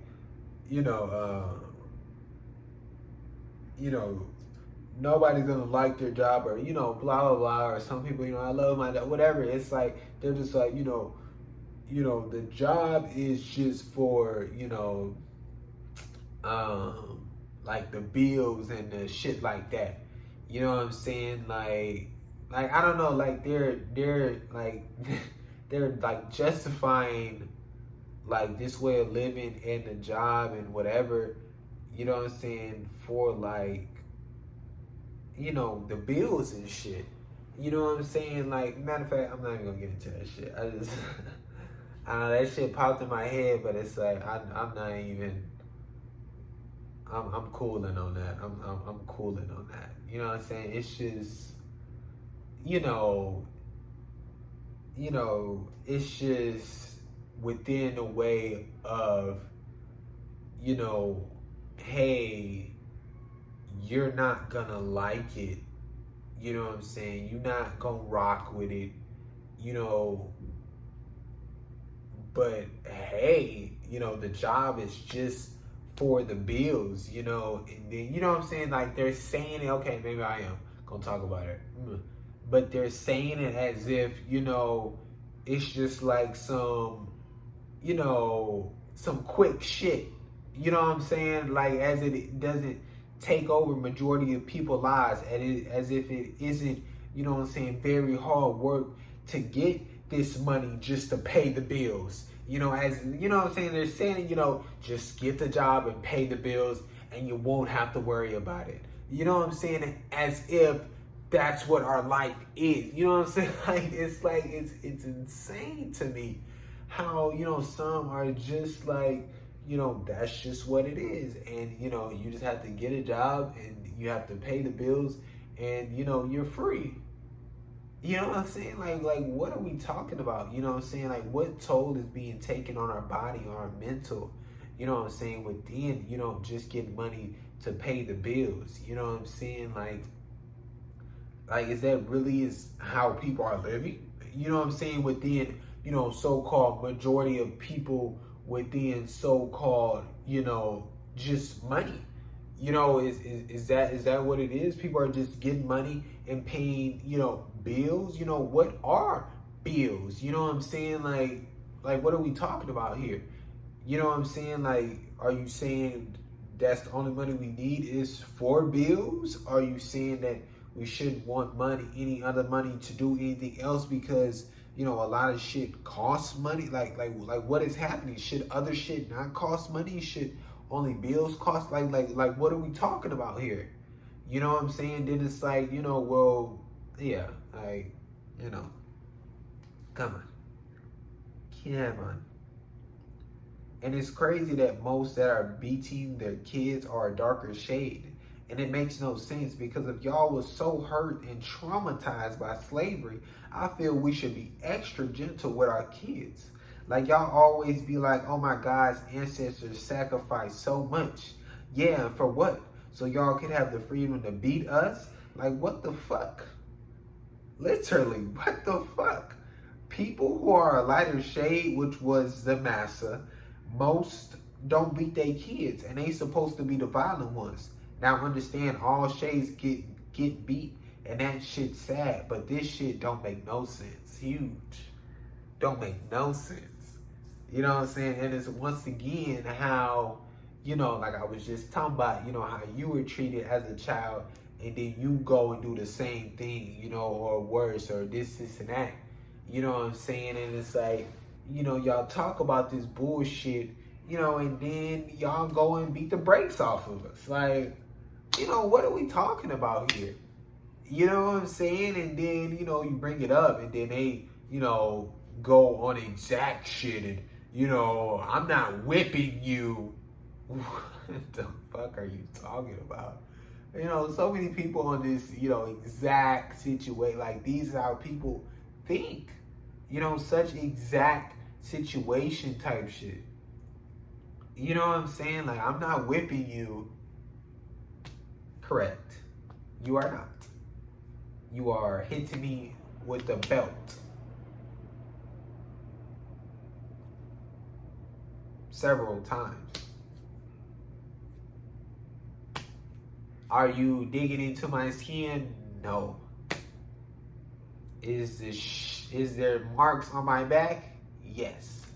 A: nobody's gonna like their job, or, blah, blah, blah, or some people, I love my job, whatever. It's like, they're just like, the job is just for, like the bills and the shit like that. You know what I'm saying? Like I don't know, like they're like they're like justifying like this way of living and the job and whatever, you know what I'm saying, for like, the bills and shit. You know what I'm saying? Like, matter of fact, I'm not even gonna get into that shit. I just I don't know, that shit popped in my head, but it's like I'm not even I'm cooling on that. I'm cooling on that. You know what I'm saying? It's just it's just within a way of, hey, you're not gonna like it. You know what I'm saying? You're not gonna rock with it, but hey, the job is just for the bills, and then, you know what I'm saying? Like they're saying it, okay, maybe I am gonna talk about it. But they're saying it as if, it's just like some, some quick shit. You know what I'm saying? Like as it doesn't take over majority of people's lives as if it isn't, you know what I'm saying, very hard work to get this money just to pay the bills. You know, as you know what I'm saying, they're saying, you know, just get the job and pay the bills and you won't have to worry about it. You know what I'm saying? As if that's what our life is. You know what I'm saying? Like it's insane to me how, you know, some are just like, you know, that's just what it is. And, you know, you just have to get a job and you have to pay the bills and, you know, you're free. You know what I'm saying? Like what are we talking about? You know what I'm saying? Like what toll is being taken on our body, on our mental, you know what I'm saying, within, you know, just getting money to pay the bills. You know what I'm saying? Like is that really is how people are living? You know what I'm saying? Within, you know, so-called majority of people within so-called, you know, just money. You know, is that what it is? People are just getting money and paying, you know, bills. You know, what are bills? You know what I'm saying? Like what are we talking about here? You know what I'm saying? Like, are you saying that's the only money we need is for bills? Are you saying that we shouldn't want money, any other money to do anything else because, you know, a lot of shit costs money? Like what is happening? Should other shit not cost money? Should only bills cost? Like what are we talking about here? You know what I'm saying? Then it's like, you know, well, yeah, like, you know, come on. Come on. And it's crazy that most that are beating their kids are a darker shade. And it makes no sense because if y'all was so hurt and traumatized by slavery, I feel we should be extra gentle with our kids. Like y'all always be like, oh my God's ancestors sacrificed so much. Yeah, and for what? So y'all could have the freedom to beat us? Like what the fuck? Literally, what the fuck? People who are a lighter shade, which was the massa, most don't beat their kids, and they supposed to be the violent ones. Now understand, all shades get beat, and that shit's sad, but this shit don't make no sense. Huge. Don't make no sense. You know what I'm saying? And it's once again how, you know, like I was just talking about, you know, how you were treated as a child, and then you go and do the same thing, you know, or worse, or this, and that. You know what I'm saying? And it's like, you know, y'all talk about this bullshit, you know, and then y'all go and beat the brakes off of us. Like, you know, what are we talking about here? You know what I'm saying? And then, you know, you bring it up and then they, you know, go on exact shit and, you know, I'm not whipping you. What the fuck are you talking about? You know, so many people on this, you know, exact situation, like these are how people think. You know, such exact situation type shit. You know what I'm saying? Like, I'm not whipping you. Correct. You are not. You are hitting me with the belt. Several times. Are you digging into my skin? No. Is there marks on my back? Yes.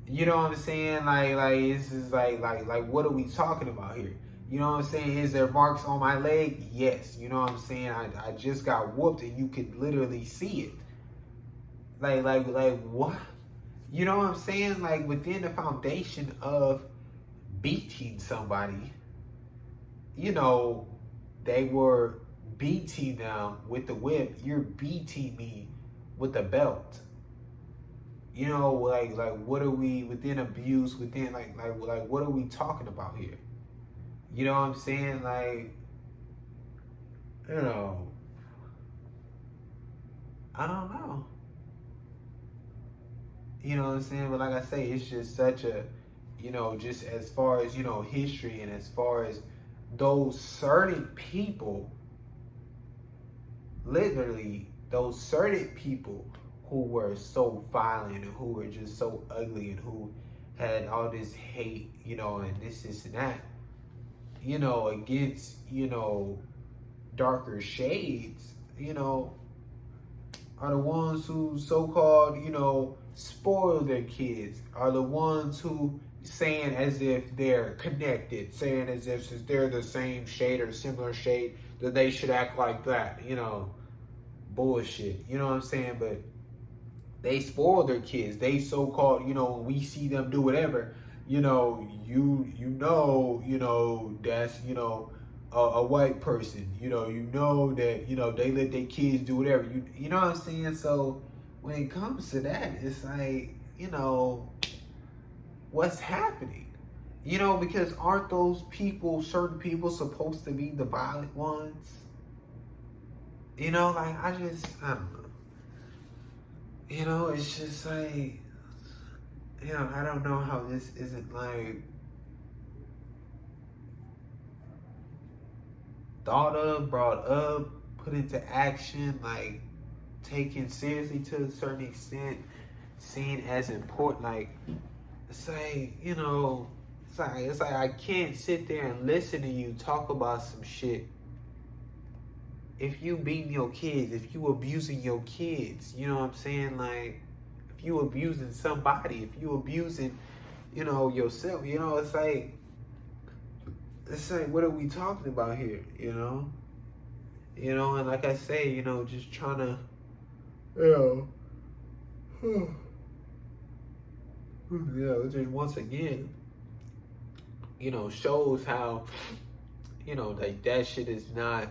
A: You know what I'm saying? Like this is like what are we talking about here? You know what I'm saying? Is there marks on my leg? Yes. You know what I'm saying? I just got whooped and you could literally see it. Like what? You know what I'm saying? Like within the foundation of beating somebody, you know, they were beating them with the whip. You're beating me with the belt. You know, like what are we within abuse? Within like what are we talking about here? You know what I'm saying? Like, you know, I don't know. You know what I'm saying? But like I say, it's just such a, you know, just as far as, you know, history and as far as those certain people, literally those certain people who were so violent and who were just so ugly and who had all this hate, you know, and this and that, you know, against, you know, darker shades, you know, are the ones who so-called, you know, spoil their kids, are the ones who, saying as if they're connected, saying as if since they're the same shade or similar shade, that they should act like that. Bullshit. You know what I'm saying? But they spoil their kids. They so-called, when we see them do whatever, that's, a white person. That, they let their kids do whatever. You know what I'm saying? So when it comes to that, it's like, what's happening? Because aren't those people, certain people, supposed to be the violent ones? I don't know. It's just like, I don't know how this isn't like thought of, brought up, put into action, like taken seriously to a certain extent, seen as important. Like, it's like, it's like I can't sit there and listen to you talk about some shit. If you beating your kids, if you abusing your kids, you know what I'm saying? Like, if you abusing somebody, if you abusing, yourself, it's like, what are we talking about here, and like I say, just trying to, just once again, shows how, like that shit is not,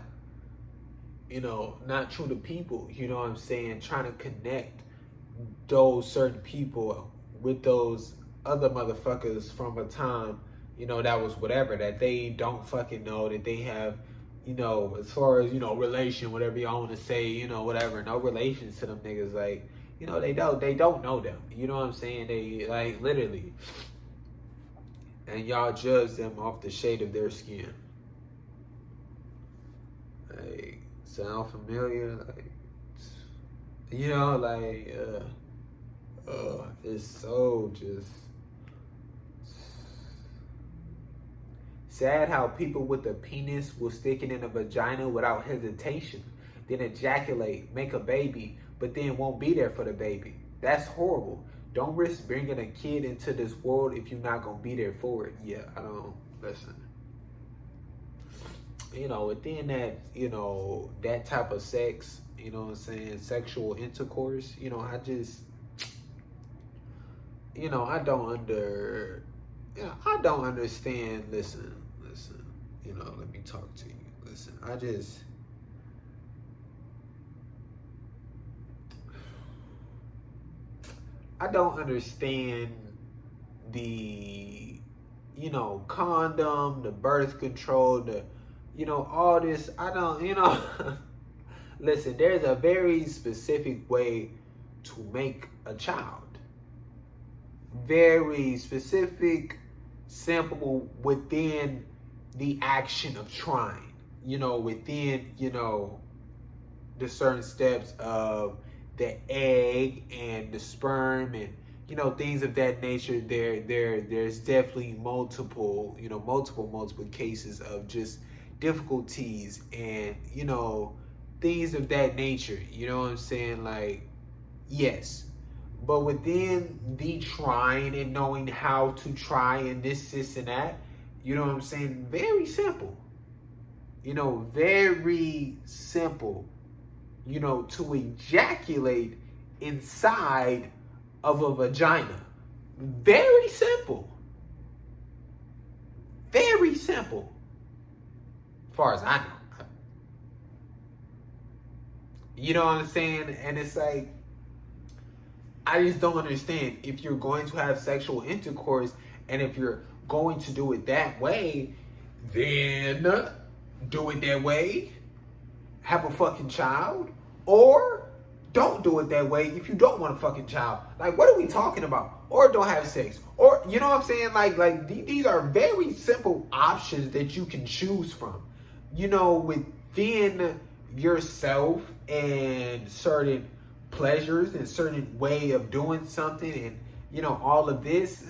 A: not true to people, you know what I'm saying? Trying to connect those certain people with those other motherfuckers from a time, that was whatever, that they don't fucking know, that they have, as far as, relation, whatever y'all want to say, whatever, no relations to them niggas, like, they don't know them, you know what I'm saying? They, like, literally, and y'all judge them off the shade of their skin. Like, sound familiar? Like, it's so just sad how people with a penis will stick it in a vagina without hesitation, then ejaculate, make a baby, but then won't be there for the baby. That's horrible. Don't risk bringing a kid into this world if you're not gonna be there for it. Yeah, I don't listen. Within that, that type of sex, what I'm saying, sexual intercourse, I just, I don't understand. Listen, let me talk to you. Listen, I don't understand the, condom, the birth control, the, all this. I don't, listen, there's a very specific way to make a child. Very specific, simple, within the action of trying, within, the certain steps of the egg and the sperm and, things of that nature. There's definitely multiple cases of just difficulties and, things of that nature. You know what I'm saying? Like, yes. But within the trying and knowing how to try and this and that, you know what I'm saying? Very simple. Very simple, to ejaculate inside of a vagina. Very simple. Very simple. As far as I know. You know what I'm saying? And it's like, I just don't understand. If you're going to have sexual intercourse and if you're going to do it that way, then do it that way. Have a fucking child. Or don't do it that way if you don't want a fucking child. Like, what are we talking about? Or don't have sex. Or, you know what I'm saying? Like these are very simple options that you can choose from. Within yourself and certain pleasures and certain way of doing something and, all of this,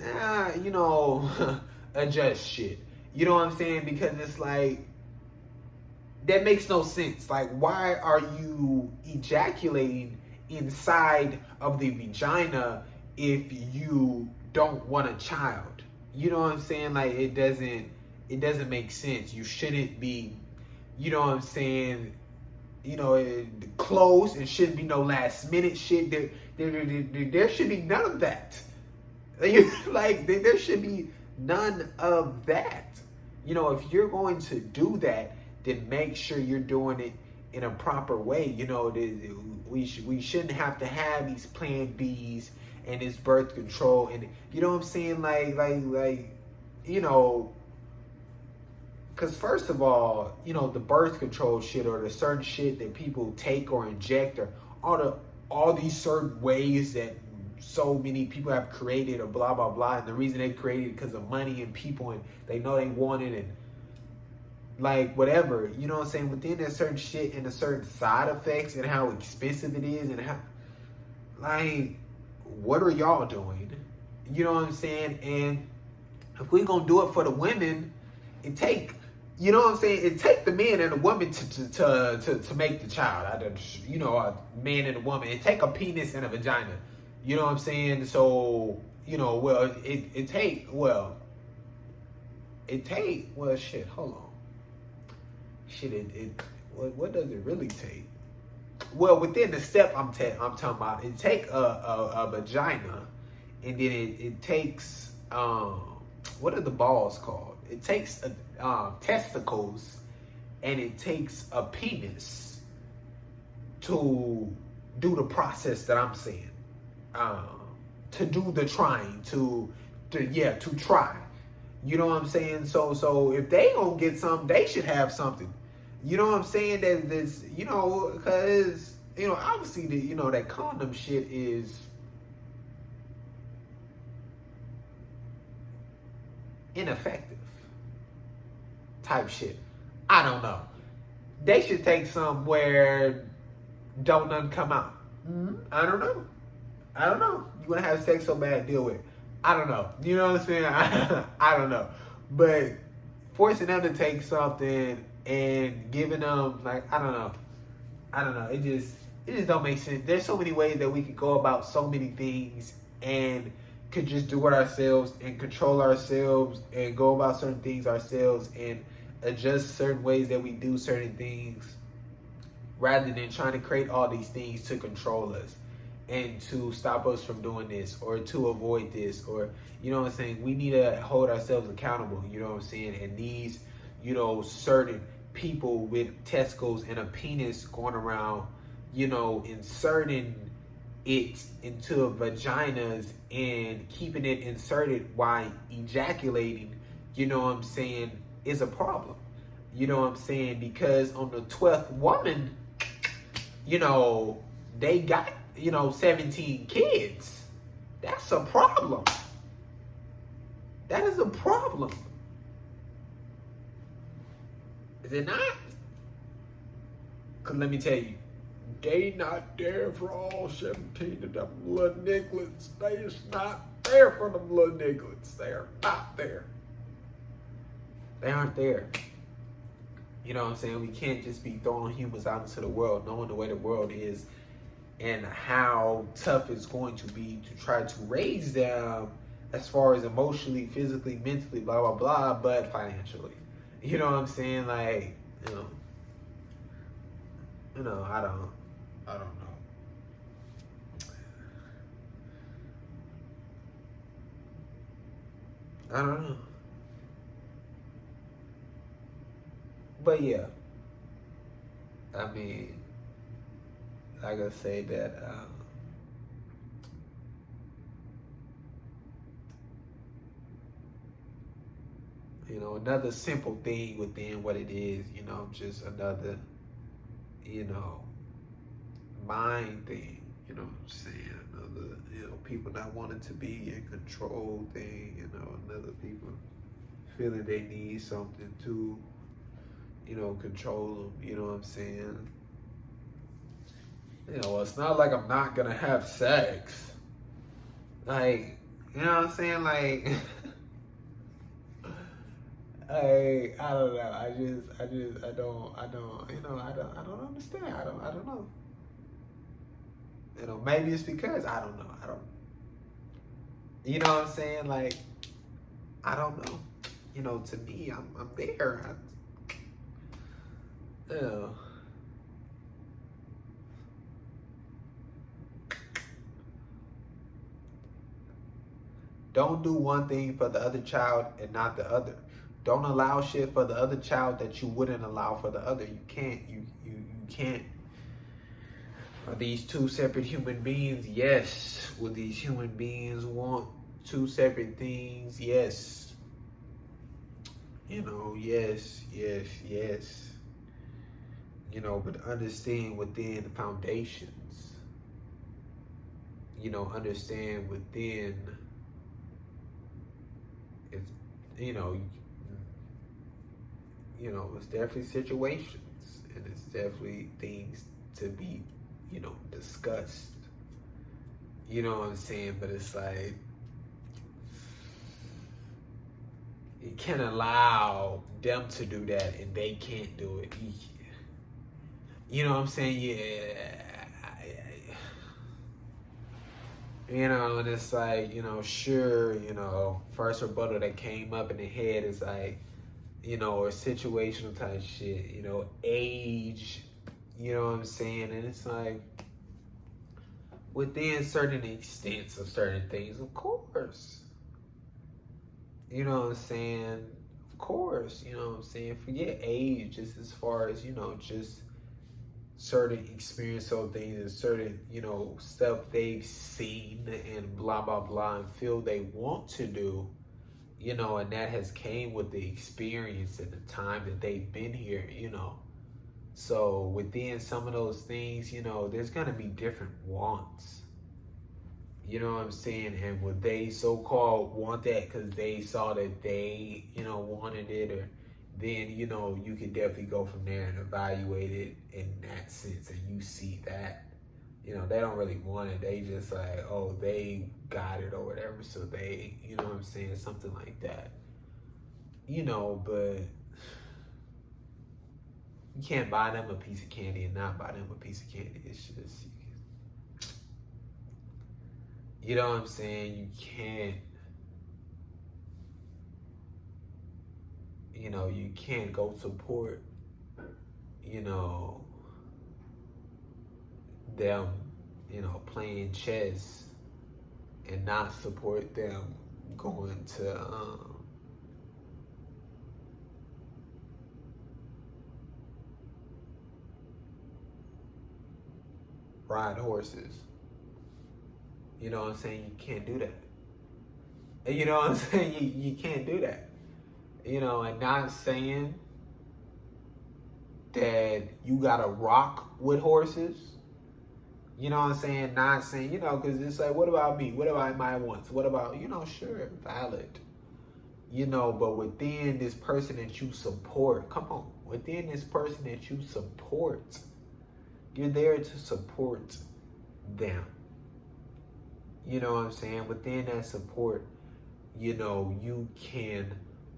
A: adjust shit. You know what I'm saying? Because it's like, that makes no sense. Like, why are you ejaculating inside of the vagina if you don't want a child? You know what I'm saying? Like it doesn't make sense. You shouldn't be, you know what I'm saying? Close. It shouldn't be no last minute shit. There should be none of that. Like there should be none of that. If you're going to do that, then make sure you're doing it in a proper way. We shouldn't have to have these plan Bs and this birth control, and you know what I'm saying, because first of all, the birth control shit or the certain shit that people take or inject or all these certain ways that so many people have created or blah blah blah, and the reason they created it because of money and people, and they know they want it, and like whatever, you know what I'm saying. But then there's certain shit and the certain side effects and how expensive it is, and how, like, what are y'all doing? You know what I'm saying? And if we gonna do it for the women, it take, you know what I'm saying, it take the man and the woman to make the child. A man and a woman. It take a penis and a vagina. You know what I'm saying? So, it take, well, shit, hold on. Shit, what does it really take? Well, within the step I'm talking about, it take a vagina, and then it takes, what are the balls called? It takes testicles, and it takes a penis to do the process that I'm saying. To do the trying, to try. You know what I'm saying? So if they gonna get something, they should have something. You know what I'm saying? That this, because obviously that condom shit is ineffective type shit. I don't know. They should take some where don't none come out. I don't know. You want to have sex so bad, deal with it. I don't know. You know what I'm saying? I don't know. But forcing them to take something and giving them, like, I don't know. It just don't make sense. There's so many ways that we could go about so many things and could just do it ourselves and control ourselves and go about certain things ourselves and adjust certain ways that we do certain things, rather than trying to create all these things to control us and to stop us from doing this or to avoid this, or, you know what I'm saying? We need to hold ourselves accountable, you know what I'm saying? And these, certain people with testicles and a penis going around, inserting it into vaginas and keeping it inserted while ejaculating, you know what I'm saying, is a problem. You know what I'm saying? Because on the 12th woman, they got, 17 kids. That's a problem. That is a problem. Is it not? Because let me tell you, they not there for all 17 of them little nigglets. They is not there for them little nigglets. They are not there. They aren't there. You know what I'm saying? We can't just be throwing humans out into the world, knowing the way the world is and how tough it's going to be to try to raise them as far as emotionally, physically, mentally, blah, blah, blah, but financially. You know what I'm saying? Like, I don't know. I don't know. But yeah, I mean, like I say that, another simple thing within what it is, just another, mind thing, you know what I'm saying? Another, people not wanting to be in control thing, another people feeling they need something to, control them, you know what I'm saying? It's not like I'm not gonna have sex. Like, you know what I'm saying? Like, I don't know. I don't understand. I don't know. Maybe it's because I don't know. You know what I'm saying? Like, I don't know. You know, to me, I'm there. Oh. Don't do one thing for the other child and not the other. Don't allow shit for the other child that you wouldn't allow for the other. You can't. You can't. Are these two separate human beings? Yes. Will these human beings want two separate things? Yes. You know, yes, yes, yes. You know, but understand within foundations. You know, understand within. It's, you know, it's definitely situations, and it's definitely things to be, discussed. You know what I'm saying? But it's like, you can't allow them to do that and they can't do it. You know what I'm saying? Yeah. You know, and it's like, sure, first rebuttal that came up in the head is like, or situational type shit, age, you know what I'm saying? And it's like, within certain extents of certain things, of course. You know what I'm saying? Of course, you know what I'm saying? Forget age, just as far as, just certain experience of things and certain, stuff they've seen and blah, blah, blah, and feel they want to do, and that has came with the experience and the time that they've been here, So within some of those things, there's going to be different wants. You know what I'm saying? And would they so-called want that because they saw that they, wanted it, or then, you could definitely go from there and evaluate it in that sense. And you see that, they don't really want it. They just like, oh, they got it or whatever. So they, you know what I'm saying? Something like that. But you can't buy them a piece of candy and not buy them a piece of candy. It's just, you know what I'm saying? You can't, you can't go support, them, playing chess and not support them going to, ride horses. You know what I'm saying? You can't do that. You know what I'm saying? You can't do that. And not saying that you gotta rock with horses. You know what I'm saying? Not saying, because it's like, what about me? What about my wants? What about, sure, valid. But within this person that you support, come on, within this person that you support, you're there to support them. You know what I'm saying? Within that support, you can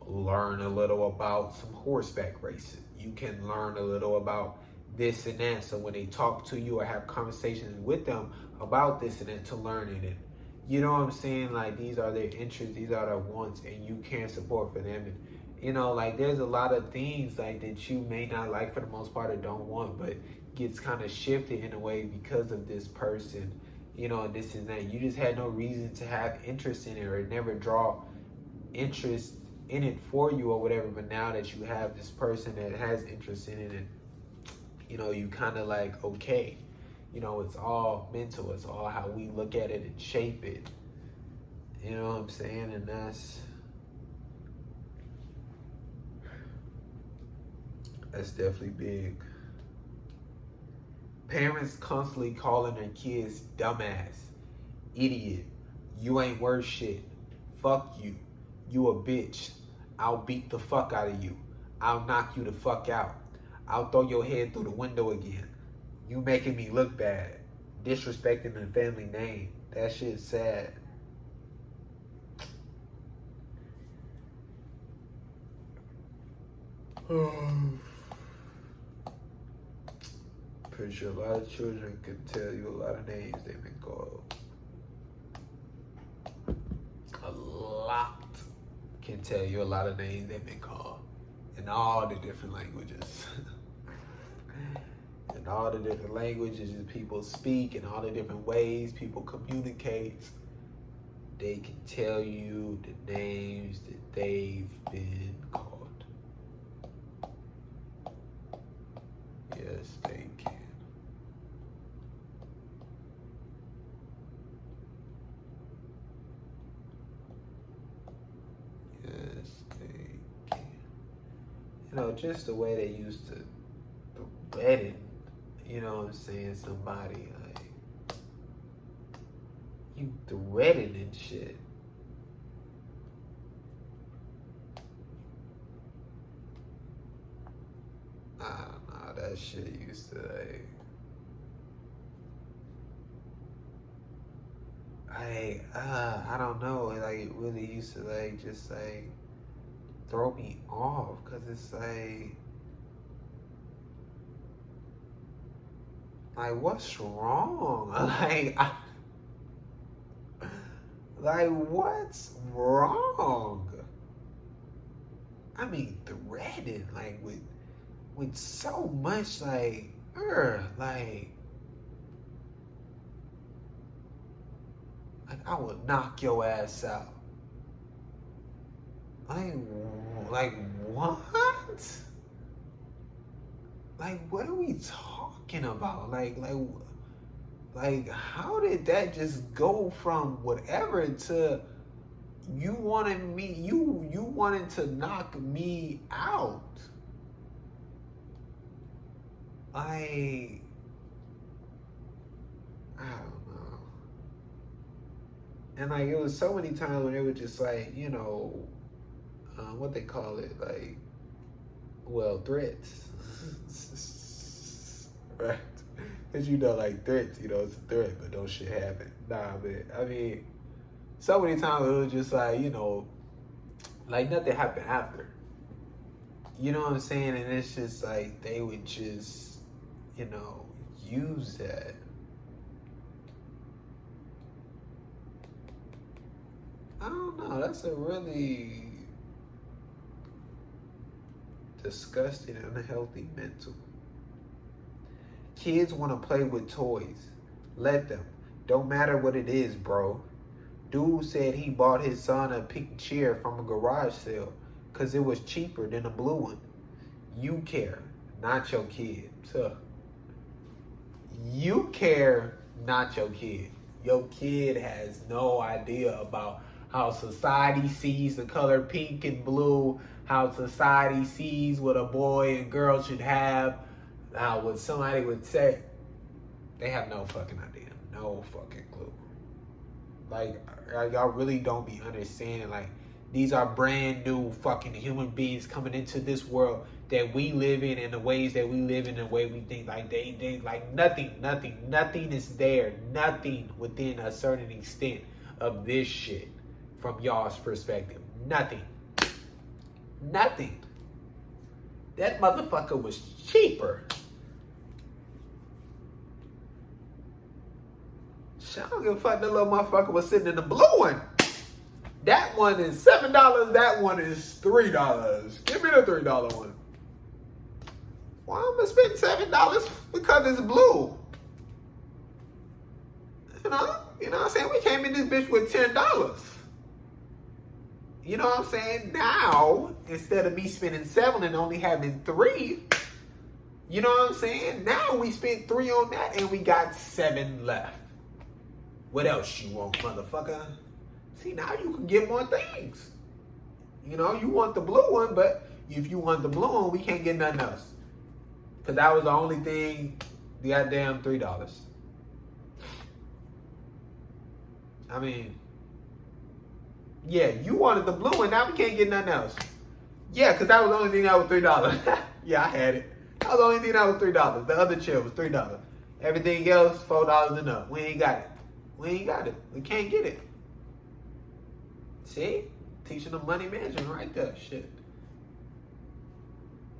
A: learn a little about some horseback racing. You can learn a little about this and that. So when they talk to you or have conversations with them about this and that, to learn in it. You know what I'm saying? Like, these are their interests, these are their wants, and you can support for them. And, like, there's a lot of things, like, that you may not like for the most part or don't want, but gets kind of shifted in a way because of this person, this and that. You just had no reason to have interest in it or never draw interest in it for you or whatever. But now that you have this person that has interest in it, and, you kind of like, okay, it's all mental. It's all how we look at it and shape it. You know what I'm saying? And that's definitely big. Parents constantly calling their kids dumbass, idiot, you ain't worth shit, fuck you, you a bitch, I'll beat the fuck out of you, I'll knock you the fuck out, I'll throw your head through the window again, you making me look bad, disrespecting the family name. That shit's sad. Pretty sure a lot of children can tell you a lot of names they've been called. A lot. can tell you a lot of names they've been called in all the different languages. In all the different languages that people speak, in all the different ways people communicate, they can tell you the names that they've been called. Yes, they can. Yes, they can. You know, just the way they used to wedding, you know what I'm saying? Somebody like you threading and shit. I don't know, that shit used to like I don't know, like it really used to like just like throw me off, cause it's like what's wrong? Like what's wrong? I mean, threading like with so much like I will knock your ass out. Like what? Like what are we talking about? Like how did that just go from whatever to you wanted to knock me out? I don't know. And like it was so many times when it was just like, you know, what they call it, like, well, threats. Right? Because you know, like threats, you know, it's a threat, but don't shit happen. Nah, man. I mean, so many times it was just like, you know, like nothing happened after. You know what I'm saying? And it's just like they would just, you know, use that. I don't know. That's a really disgusting and unhealthy mental. Kids want to play with toys. Let them. Don't matter what it is, bro. Dude said he bought his son a pink chair from a garage sale because it was cheaper than a blue one. You care, not your kid. So, you care, not your kid. Your kid has no idea about how society sees the color pink and blue, how society sees what a boy and girl should have, how what somebody would say. They have no fucking idea. No fucking clue. Like y'all really don't be understanding. Like, these are brand new fucking human beings coming into this world that we live in, and the ways that we live in, the way we think. Like they like nothing is there. Nothing within a certain extent of this shit from y'all's perspective. Nothing. That motherfucker was cheaper. I don't give a fuck. That little motherfucker was sitting in the blue one. That one is $7. That one is $3. Give me the $3 one. Why am I spending $7 because it's blue? You know what I'm saying? We came in this bitch with $10. You know what I'm saying? Now, instead of me spending $7 and only having $3, you know what I'm saying? Now we spent $3 on that and we got $7 left. What else you want, motherfucker? See, now you can get more things. You know, you want the blue one, but if you want the blue one, we can't get nothing else. Because that was the only thing, the goddamn $3. I mean, yeah, you wanted the blue one, now we can't get nothing else. Yeah, because that was the only thing that was $3. Yeah, I had it. That was the only thing that was $3. The other chair was $3. Everything else, $4 and up. We ain't got it. We can't get it. See? Teaching them money management right there. Shit.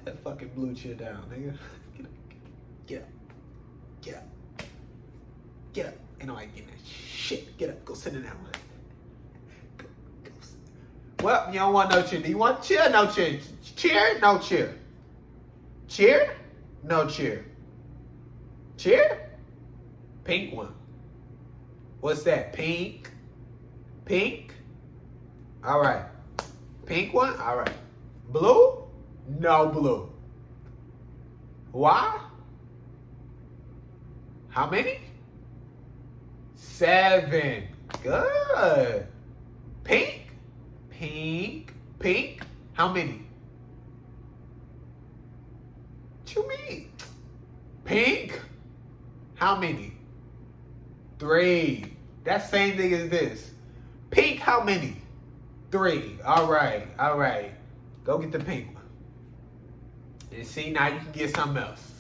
A: That fucking blue chair down, nigga. Get up. Ain't nobody getting that shit. Get up. Go sit in that one. Well, you don't want no cheer. Do you want cheer? No cheer. Cheer? No cheer. Cheer? No cheer. Cheer? Pink one. What's that? Pink? Pink? All right. Pink one? All right. Blue? No blue. Why? How many? 7. Good. Pink? Pink? Pink? How many? What you mean? Pink? How many? 3. That same thing as this. Pink, how many? 3. All right. All right. Go get the pink one. And see, now you can get something else.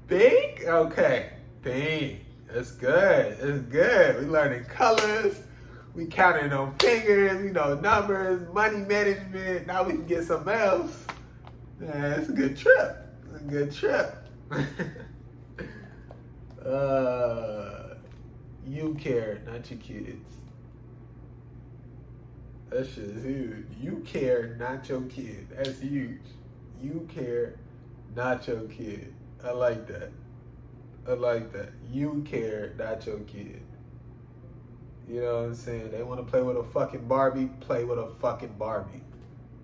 A: Pink? Okay. Pink. That's good. That's good. We learning colors. We counting on fingers, you know, numbers, money management. Now we can get something else. Man, it's a good trip. It's a good trip. You care, not your kids. That shit is huge. You care, not your kid. That's huge. You care, not your kid. I like that. I like that. You care, not your kid. You know what I'm saying? They want to play with a fucking Barbie, play with a fucking Barbie.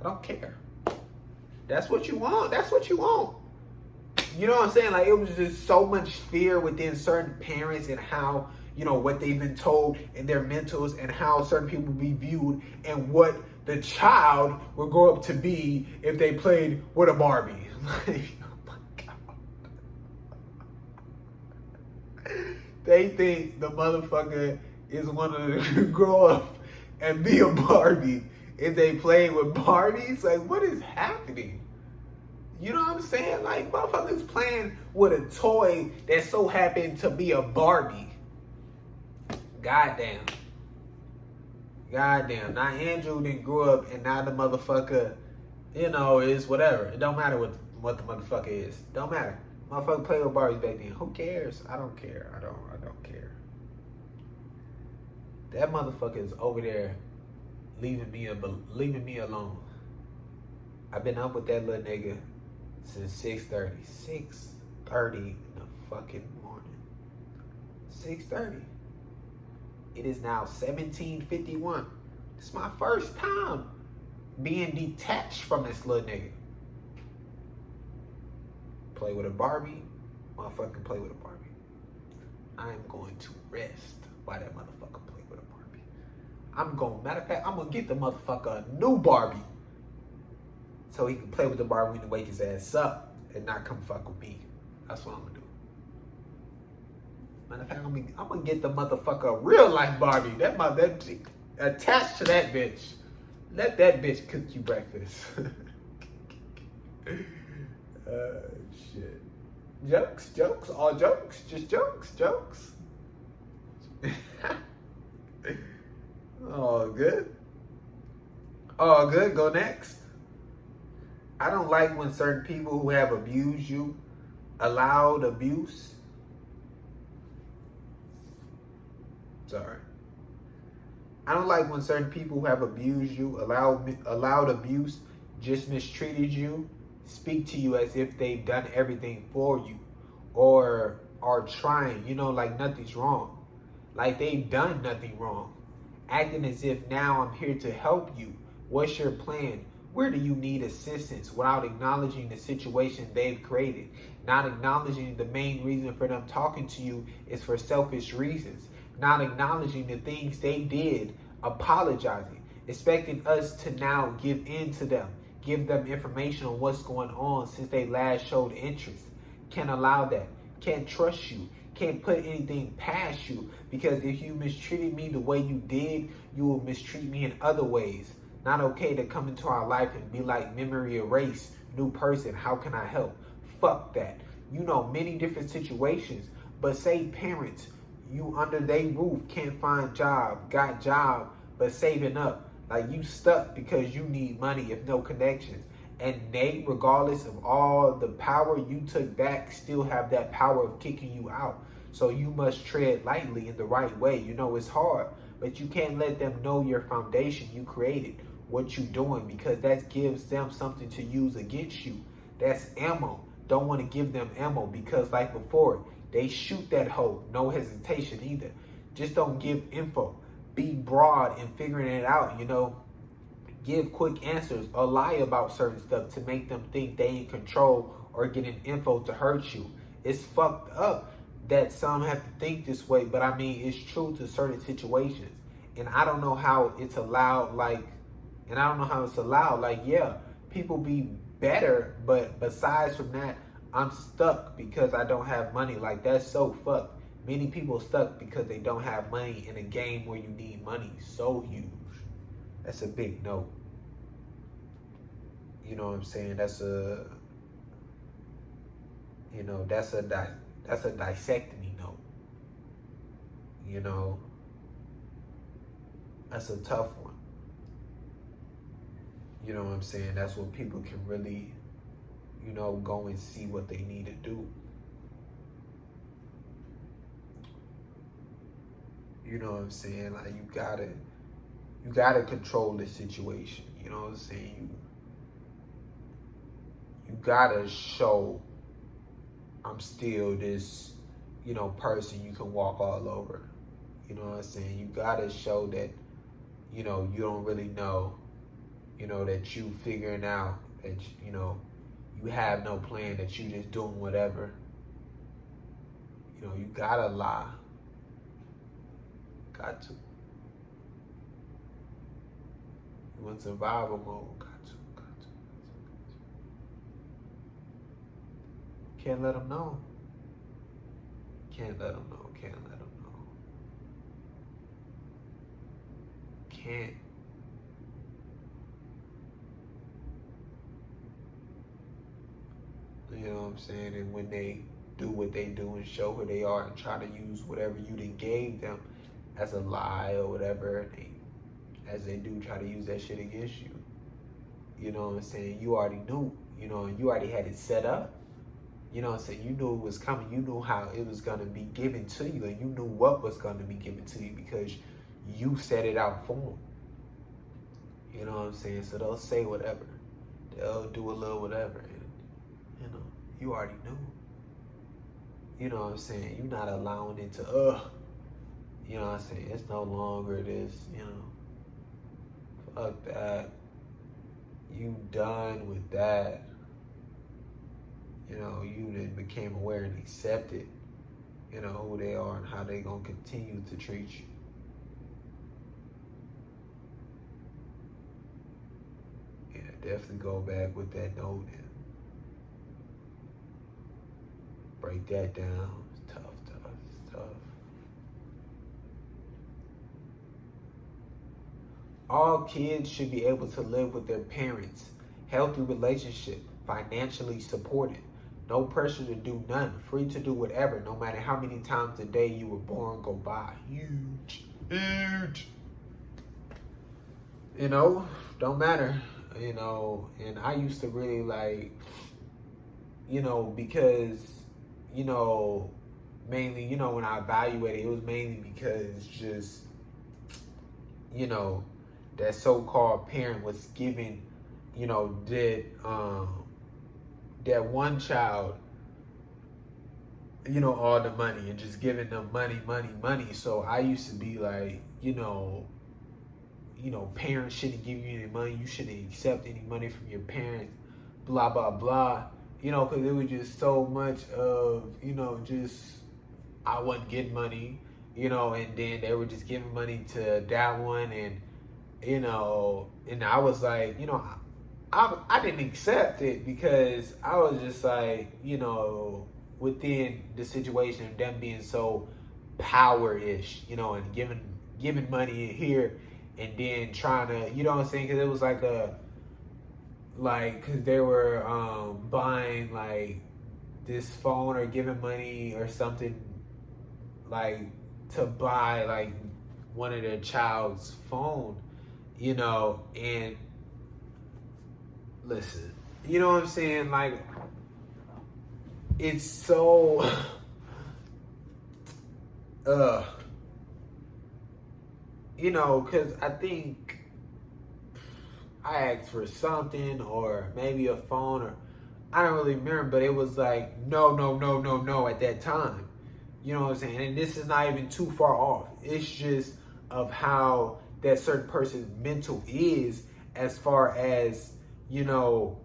A: I don't care. That's what you want. That's what you want. You know what I'm saying? Like, it was just so much fear within certain parents and how, you know, what they've been told in their mentals and how certain people will be viewed and what the child will grow up to be if they played with a Barbie. Like, oh my God. They think the motherfucker is going to grow up and be a Barbie if they play with Barbies. Like, what is happening? You know what I'm saying? Like, motherfuckers playing with a toy that so happened to be a Barbie. Goddamn. Goddamn. Now, Andrew didn't grow up and now the motherfucker, you know, is whatever. It don't matter what the motherfucker is. Don't matter. Motherfucker played with Barbies back then. Who cares? I don't care. I don't care. That motherfucker is over there leaving me alone. I've been up with that little nigga since 6:30. 6:30 in the fucking morning. 6:30. It is now 17:51. This is my first time being detached from this little nigga. Play with a Barbie, motherfucker play with a Barbie. I am going to rest while that motherfucker play with a Barbie. Matter of fact, I'm gonna get the motherfucker a new Barbie so he can play with the Barbie and wake his ass up and not come fuck with me. That's what I'm gonna do. Matter of fact, I'm gonna get the motherfucker a real life Barbie. That attached to that bitch. Let that bitch cook you breakfast. Shit. Jokes, all jokes, just jokes. Oh, good. Oh, good. Go next. I don't like when certain people who have abused you, allowed abuse. Sorry. I don't like when certain people who have abused you, allowed abuse, just mistreated you, speak to you as if they've done everything for you or are trying, you know, like nothing's wrong. Like they've done nothing wrong. Acting as if now I'm here to help you. What's your plan? Where do you need assistance? Without acknowledging the situation they've created. Not acknowledging the main reason for them talking to you is for selfish reasons. Not acknowledging the things they did, apologizing. Expecting us to now give in to them. Give them information on what's going on since they last showed interest. Can't allow that. Can't trust you. Can't put anything past you, because if you mistreated me the way you did, you will mistreat me in other ways. Not okay to come into our life and be like memory erase, new person, how can I help? Fuck that. You know, many different situations, but say parents, you under their roof, can't find job, got job, but saving up. Like you stuck because you need money if no connections. And they, regardless of all the power you took back, still have that power of kicking you out. So you must tread lightly in the right way. You know, it's hard, but you can't let them know your foundation you created, what you doing, because that gives them something to use against you. That's ammo. Don't want to give them ammo because, like before, they shoot that hoe. No hesitation either. Just don't give info. Be broad in figuring it out, you know. Give quick answers or lie about certain stuff to make them think they in control or getting info to hurt you. It's fucked up that some have to think this way, but I mean, it's true to certain situations. And I don't know how it's allowed, yeah, people be better, but besides from that, I'm stuck because I don't have money. Like, that's so fucked. Many people stuck because they don't have money in a game where you need money. So huge. That's a big no. You know what I'm saying? That's a dissectomy no. You know, that's a tough one. You know what I'm saying? That's what people can really, you know, go and see what they need to do. You know what I'm saying? Like, you gotta control the situation. You know what I'm saying? You gotta show I'm still this, you know, person you can walk all over. You know what I'm saying? You gotta show that, you know, you don't really know, you know, that you figuring out that, you know, you have no plan, that you just doing whatever. You know, you gotta lie. Got to. You in survival mode. Got to. Can't let them know. Can't let them know. Can't let them know. Can't. You know what I'm saying? And when they do what they do and show who they are and try to use whatever you done gave them as a lie or whatever, as they do try to use that shit against you. You know what I'm saying? You already knew, you know, and you already had it set up. You know what I'm saying? You knew it was coming. You knew how it was going to be given to you, and you knew what was going to be given to you because you set it out for them. You know what I'm saying? So they'll say whatever. They'll do a little whatever. And, you know, you already knew. You know what I'm saying? You're not allowing it to, you know what I'm saying? It's no longer this, you know, fuck that. You done with that. You know, you then became aware and accepted, you know, who they are and how they gonna continue to treat you. Yeah, definitely go back with that note and break that down. It's tough. It's tough. All kids should be able to live with their parents, healthy relationship, financially supported. No pressure to do nothing. Free to do whatever, no matter how many times a day you were born go by. Huge. You know, don't matter. You know, and I used to really like, you know, because, you know, mainly, you know, when I evaluated, it was mainly because just, you know, that so-called parent was giving, you know, that one child, you know, all the money and just giving them money. So I used to be like, you know, parents shouldn't give you any money. You shouldn't accept any money from your parents, blah, blah, blah. You know, because it was just so much of, you know, just, I wasn't getting money, you know, and then they were just giving money to that one. And, you know, and I was like, you know, I didn't accept it because I was just like, you know, within the situation of them being so power-ish, you know, and giving money in here and then trying to, you know what I'm saying? Because it was because they were buying like this phone or giving money or something like to buy like one of their child's phone, you know, and listen, you know what I'm saying? Like, it's so, because I think I asked for something or maybe a phone or I don't really remember, but it was like no, no, no, no, no at that time. You know what I'm saying? And this is not even too far off. It's just of how that certain person's mental is as far as, you know,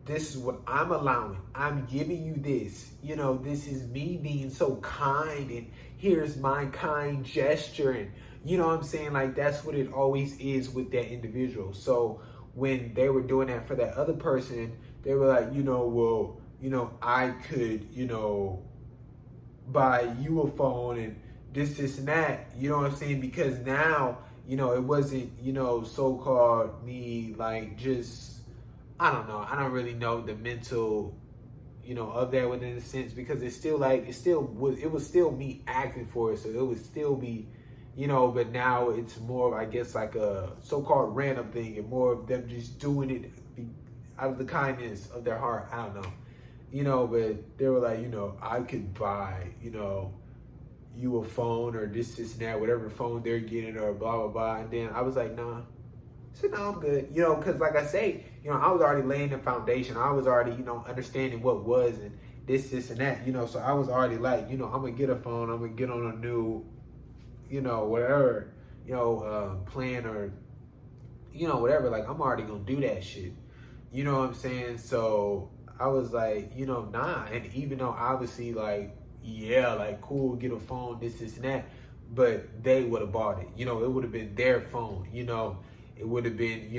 A: this is what I'm allowing. I'm giving you this. This is me being so kind and here's my kind gesture. And you know what I'm saying? Like that's what it always is with that individual. So when they were doing that for that other person, they were like, well, I could, buy you a phone and this, and that. You know what I'm saying? Because now, it wasn't, so-called me like just I don't know. I don't really know the mental, of that within a sense because it's still like it was still me acting for it, so it would still be, but now it's more I guess like a so-called random thing and more of them just doing it out of the kindness of their heart. I don't know, but they were like, I could buy, you a phone or this, and that, whatever phone they're getting or blah blah blah, and then I was like, nah. So no, I'm good. Because like I say, I was already laying the foundation. I was already, understanding what was and this, and that, So I was already like, I'm gonna get a phone. I'm gonna get on a new, whatever, plan or, whatever. Like I'm already gonna do that shit. You know what I'm saying? So I was like, nah. And even though obviously, like, yeah, like cool, get a phone, this, and that, but they would have bought it. It would have been their phone. It would have been,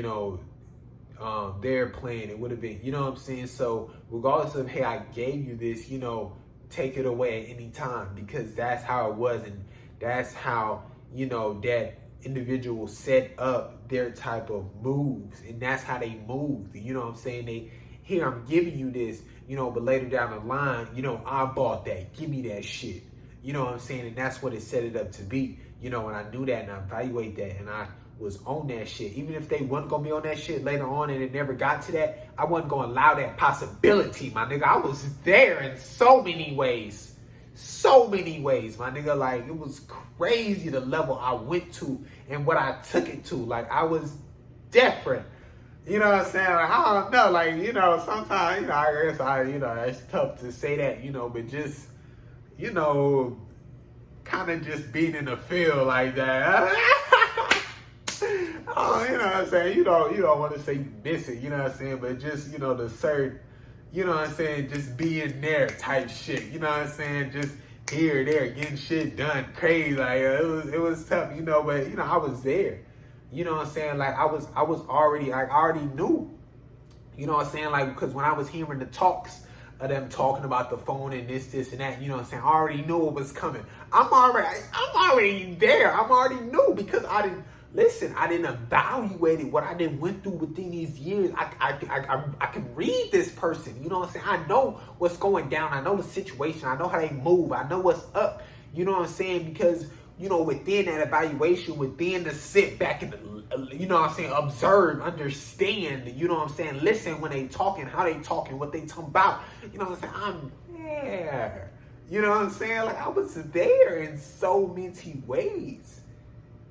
A: their plan. It would have been, you know what I'm saying? So regardless of, hey, I gave you this, take it away at any time because that's how it was. And that's how, that individual set up their type of moves. And that's how they moved. You know what I'm saying? Here, I'm giving you this, but later down the line, I bought that. Give me that shit. You know what I'm saying? And that's what it set it up to be. And I knew that and I evaluate that and I was on that shit. Even if they wasn't gonna be on that shit later on and it never got to that, I wasn't gonna allow that possibility, my nigga. I was there in so many ways. So many ways, my nigga. Like, it was crazy the level I went to and what I took it to. Like, I was different. You know what I'm saying? Like, I don't know. Like, sometimes, I guess it's tough to say that, but just, kind of just being in the field like that. Oh, you know what I'm saying? You don't want to say you miss it, you know what I'm saying? But just, the certain, you know what I'm saying? Just being there type shit, you know what I'm saying? Just here, there, getting shit done, crazy. Like, it was tough, but, I was there. You know what I'm saying? Like, I already knew. You know what I'm saying? Like, because when I was hearing the talks of them talking about the phone and this, and that, you know what I'm saying? I already knew it was coming. I'm already there. I'm already knew because I didn't evaluate what I didn't went through within these years. I can read this person. You know what I'm saying? I know what's going down. I know the situation. I know how they move. I know what's up. You know what I'm saying? Because, within that evaluation, within the sit back and, you know what I'm saying, observe, understand, you know what I'm saying, listen when they talking, how they talking, what they talking about. You know what I'm saying? I'm there. You know what I'm saying? Like, I was there in so many ways.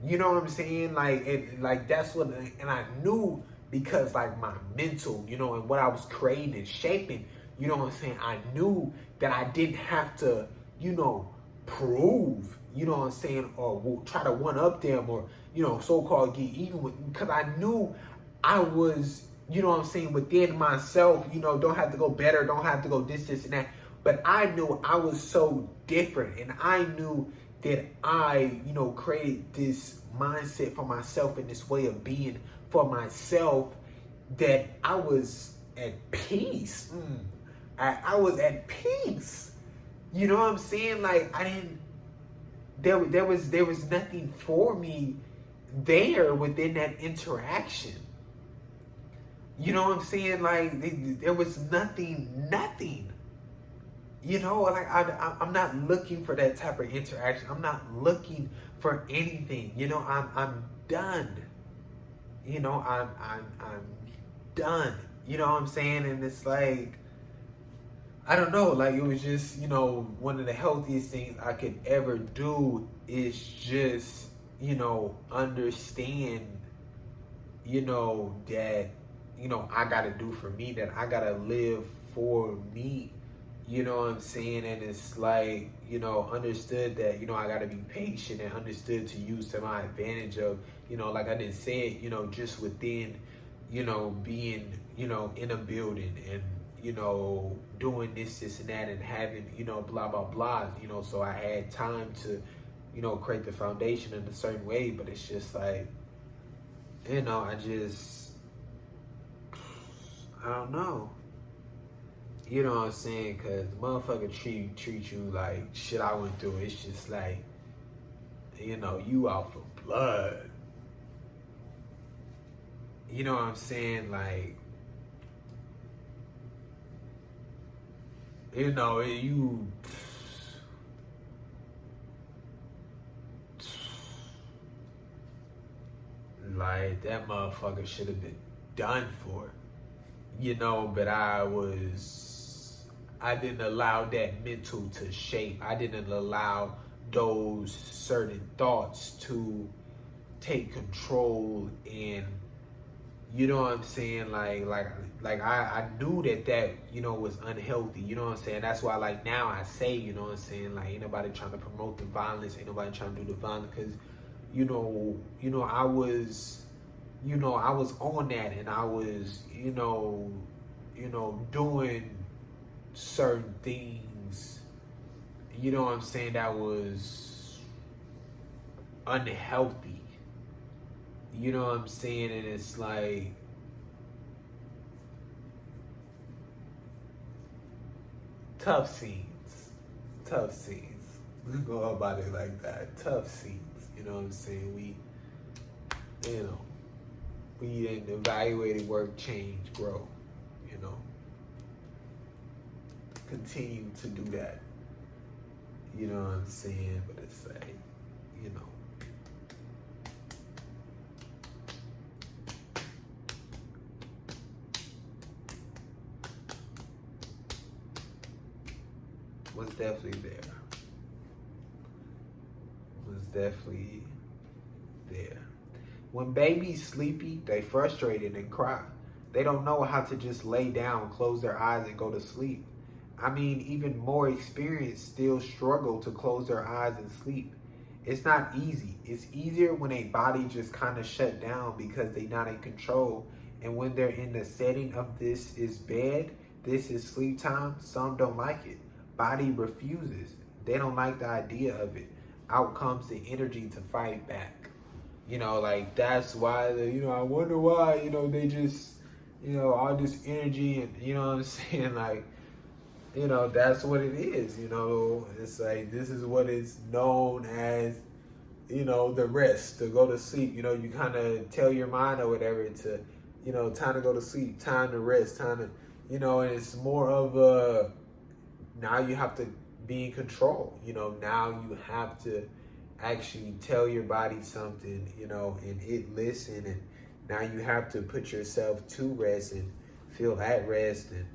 A: You know what I'm saying? Like that's what, and I knew because like my mental, and what I was creating and shaping, you know what I'm saying? I knew that I didn't have to, prove, you know what I'm saying, or try to one up them or, so-called get even with, because I knew I was, you know what I'm saying, within myself, don't have to go better, don't have to go this, and that. But I knew I was so different and I knew that I, created this mindset for myself and this way of being for myself that I was at peace. I was at peace. You know what I'm saying? Like, I didn't, there was nothing for me there within that interaction. You know what I'm saying? Like, there was nothing. Like I'm not looking for that type of interaction. I'm not looking for anything. I'm done. I'm done. You know what I'm saying? And it's like, I don't know. Like, it was just, one of the healthiest things I could ever do is just, understand, that, I gotta do for me, that I gotta live for me. You know what I'm saying? And it's like, understood that, I gotta be patient, and understood to use to my advantage of, like I didn't say it, just within, being, in a building, and, doing this and that, and having, blah, blah, blah, so I had time to, create the foundation in a certain way. But it's just like, I don't know. You know what I'm saying? Because motherfucker treat you like shit I went through. It's just like, you out for blood. You know what I'm saying? Like, you... Like, that motherfucker should have been done for. But I didn't allow that mental to shape. I didn't allow those certain thoughts to take control. And you know what I'm saying? Like I knew that, was unhealthy. You know what I'm saying? That's why, like, now I say, you know what I'm saying? Like, ain't nobody trying to promote the violence. Ain't nobody trying to do the violence. Because, I was on that, and I was, doing certain things, you know what I'm saying, that was unhealthy. You know what I'm saying? And it's like, tough scenes. We go about it like that. Tough scenes. You know what I'm saying? We didn't evaluate it, work, change, grow. Continue to do that. You know what I'm saying? But it's like, was definitely there. Was definitely there. When babies sleepy, they frustrated and cry. They don't know how to just lay down, close their eyes, and go to sleep. I mean, even more experienced still struggle to close their eyes and sleep. It's not easy. It's easier when a body just kind of shut down because they're not in control. And when they're in the setting of this is bed, this is sleep time, some don't like it. Body refuses. They don't like the idea of it. Out comes the energy to fight back. Like, that's why, I wonder why, they just, all this energy, and, you know what I'm saying? Like, that's what it is, It's like, this is what is known as, the rest, to go to sleep. You kind of tell your mind or whatever to, time to go to sleep, time to rest, time to, and it's more of a, now you have to be in control. Now you have to actually tell your body something, and it listen, and now you have to put yourself to rest and feel at rest, and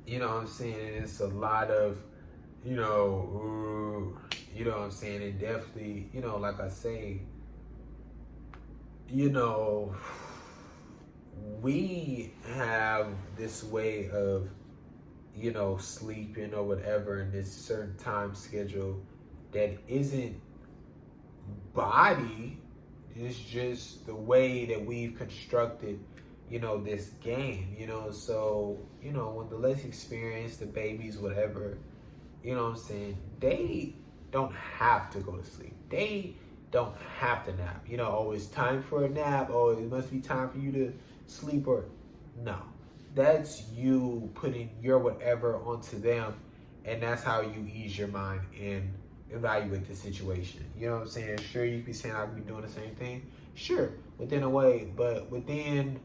A: you know what I'm saying? And it's a lot of, you know what I'm saying? And definitely, like I say, we have this way of, sleeping or whatever in this certain time schedule that isn't body. It's just the way that we've constructed, this game, so, when the less experienced, the babies, whatever, you know what I'm saying, they don't have to go to sleep. They don't have to nap. Oh, it's time for a nap. Oh, it must be time for you to sleep. Or no, that's you putting your whatever onto them, and that's how you ease your mind and evaluate the situation. You know what I'm saying? Sure, you can be saying I could be doing the same thing. Sure, within a way, but within,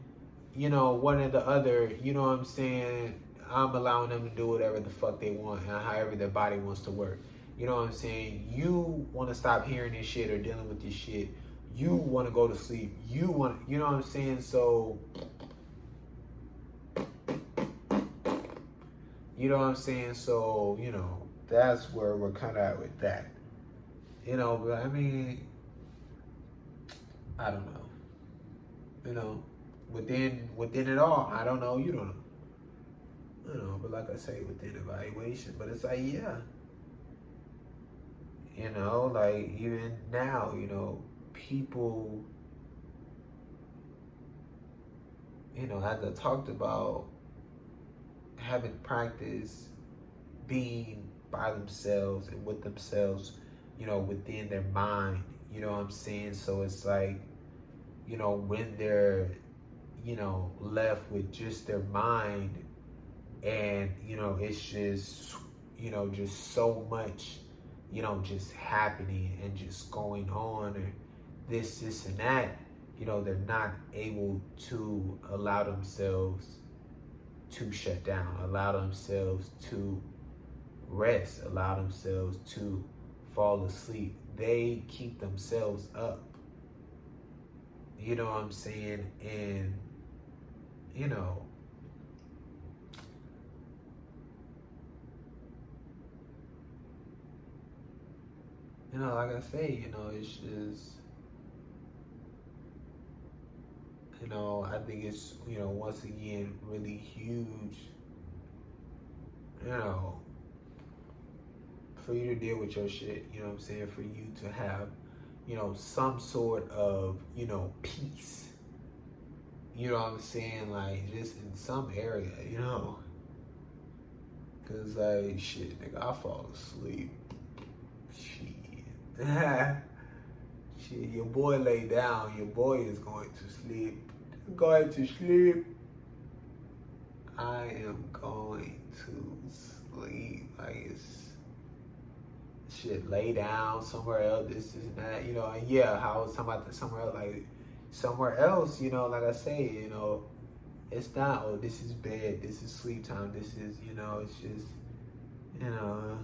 A: one or the other, you know what I'm saying? I'm allowing them to do whatever the fuck they want and however their body wants to work. You know what I'm saying? You want to stop hearing this shit or dealing with this shit. You want to go to sleep. You know what I'm saying? So, you know what I'm saying? So, that's where we're kind of at with that. But I mean, I don't know. You know, within it all, I don't know. You don't know. You know, but like I say, within evaluation, but it's like, yeah, you know, like even now, you know, people, you know, as I talked about, having practice being by themselves and with themselves, you know, within their mind, you know what I'm saying? So it's like, you know, when they're, you know, left with just their mind and, you know, it's just, you know, just so much, you know, just happening and just going on and this and that, you know, they're not able to allow themselves to shut down, allow themselves to rest, allow themselves to fall asleep. They keep themselves up. You know what I'm saying? And, you know, like I say, you know, it's just, you know, I think it's, you know, once again, really huge, you know, for you to deal with your shit, you know what I'm saying? For you to have, you know, some sort of, you know, peace. You know what I'm saying? Like, just in some area, you know? Cause, like, shit, nigga, I fall asleep. Shit. Shit, your boy lay down. Your boy is going to sleep. Going to sleep. I am going to sleep. Like, it's shit, lay down somewhere else, this and that, you know, and yeah, how I was talking about the somewhere else, like, somewhere else, you know, like I say, you know, it's not, oh, this is bed, this is sleep time, this is, you know, it's just, you know,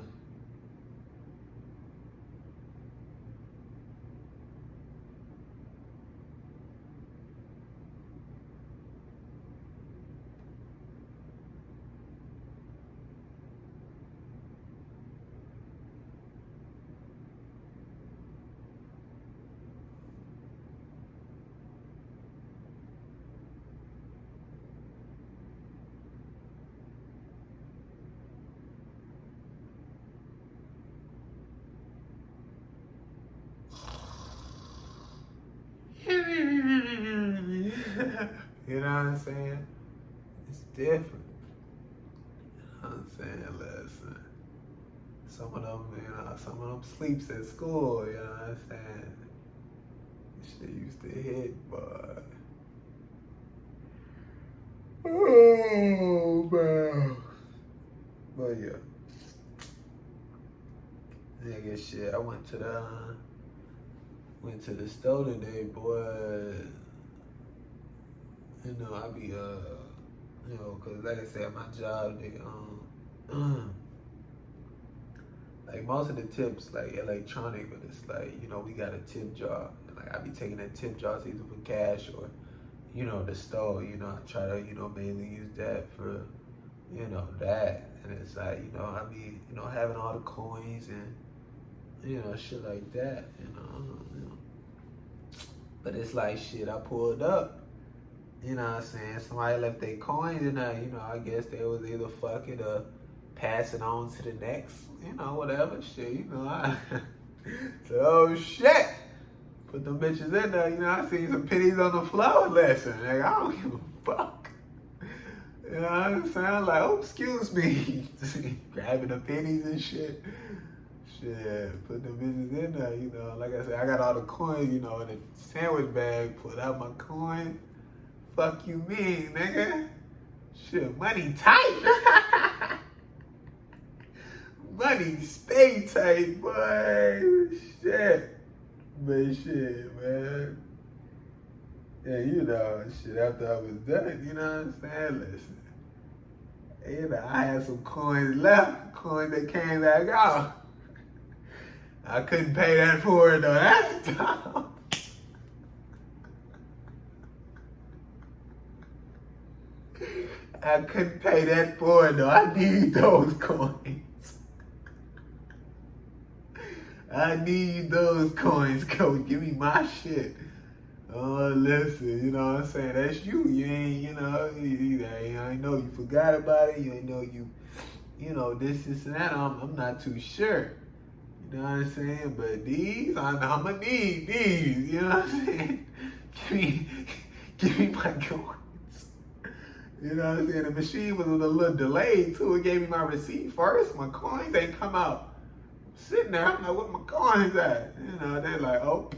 A: you know what I'm saying? It's different. You know what I'm saying? Listen, some of them, you know, some of them sleeps at school, you know what I'm saying? Shit used to hit, but oh man. But yeah. Nigga shit, I went to the store today, boy. You know, I be you know, cause like I said, my job, they like most of the tips like electronic, but it's like, you know, we got a tip jar. And like I be taking that tip jar either for cash or, you know, the store, you know, I try to, you know, mainly use that for, you know, that. And it's like, you know, I be, you know, having all the coins and, you know, shit like that, you know. But it's like shit, I pulled up. You know what I'm saying? Somebody left their coins in there, you know, I guess they was either fuck it or pass it on to the next, you know, whatever shit, you know. I so, oh shit! Put them bitches in there, you know, I seen some pennies on the floor. Listen, like, I don't give a fuck. You know what I'm saying? Like, oh, excuse me. Grabbing the pennies and shit. Shit, put them bitches in there, you know. Like I said, I got all the coins, you know, in the sandwich bag, pulled out my coin. Fuck you mean, nigga? Shit, money tight. Money stay tight, boy. Shit. But shit, man. Yeah, you know, shit, after I was done, you know what I'm saying? Listen. You know, I had some coins left, coins that came back out. I couldn't pay that for it though. That's tough. I couldn't pay that for it though. I need those coins. I need those coins, coach. Give me my shit. Oh, listen, you know what I'm saying? That's you. You ain't, I know you forgot about it. You ain't know this, and that. I'm not too sure. You know what I'm saying? But these, I'm gonna need these. You know what I'm saying? give me my coins. You know what I'm saying? The machine was a little delayed too. It gave me my receipt first. My coins ain't come out. I'm sitting there, I'm like, what my coins at? They're like, oh,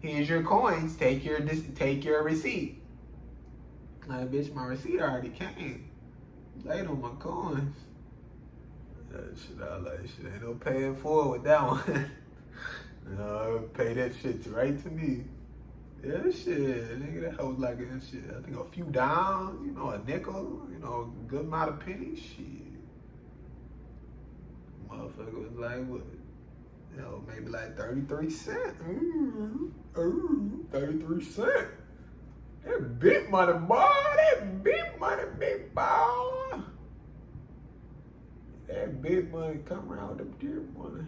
A: here's your coins. Take your receipt. Like, bitch, my receipt already came. Late on my coins. Shit, ain't no paying for it with that one. Pay that shit right to me. Yeah, shit, nigga, that was like shit. I think a few downs, a nickel, a good amount of pennies. Shit, motherfucker was like what? Maybe like 33 cents. 33 cents. That big money, boy. That big money, big boy. That big money come around with the dear money.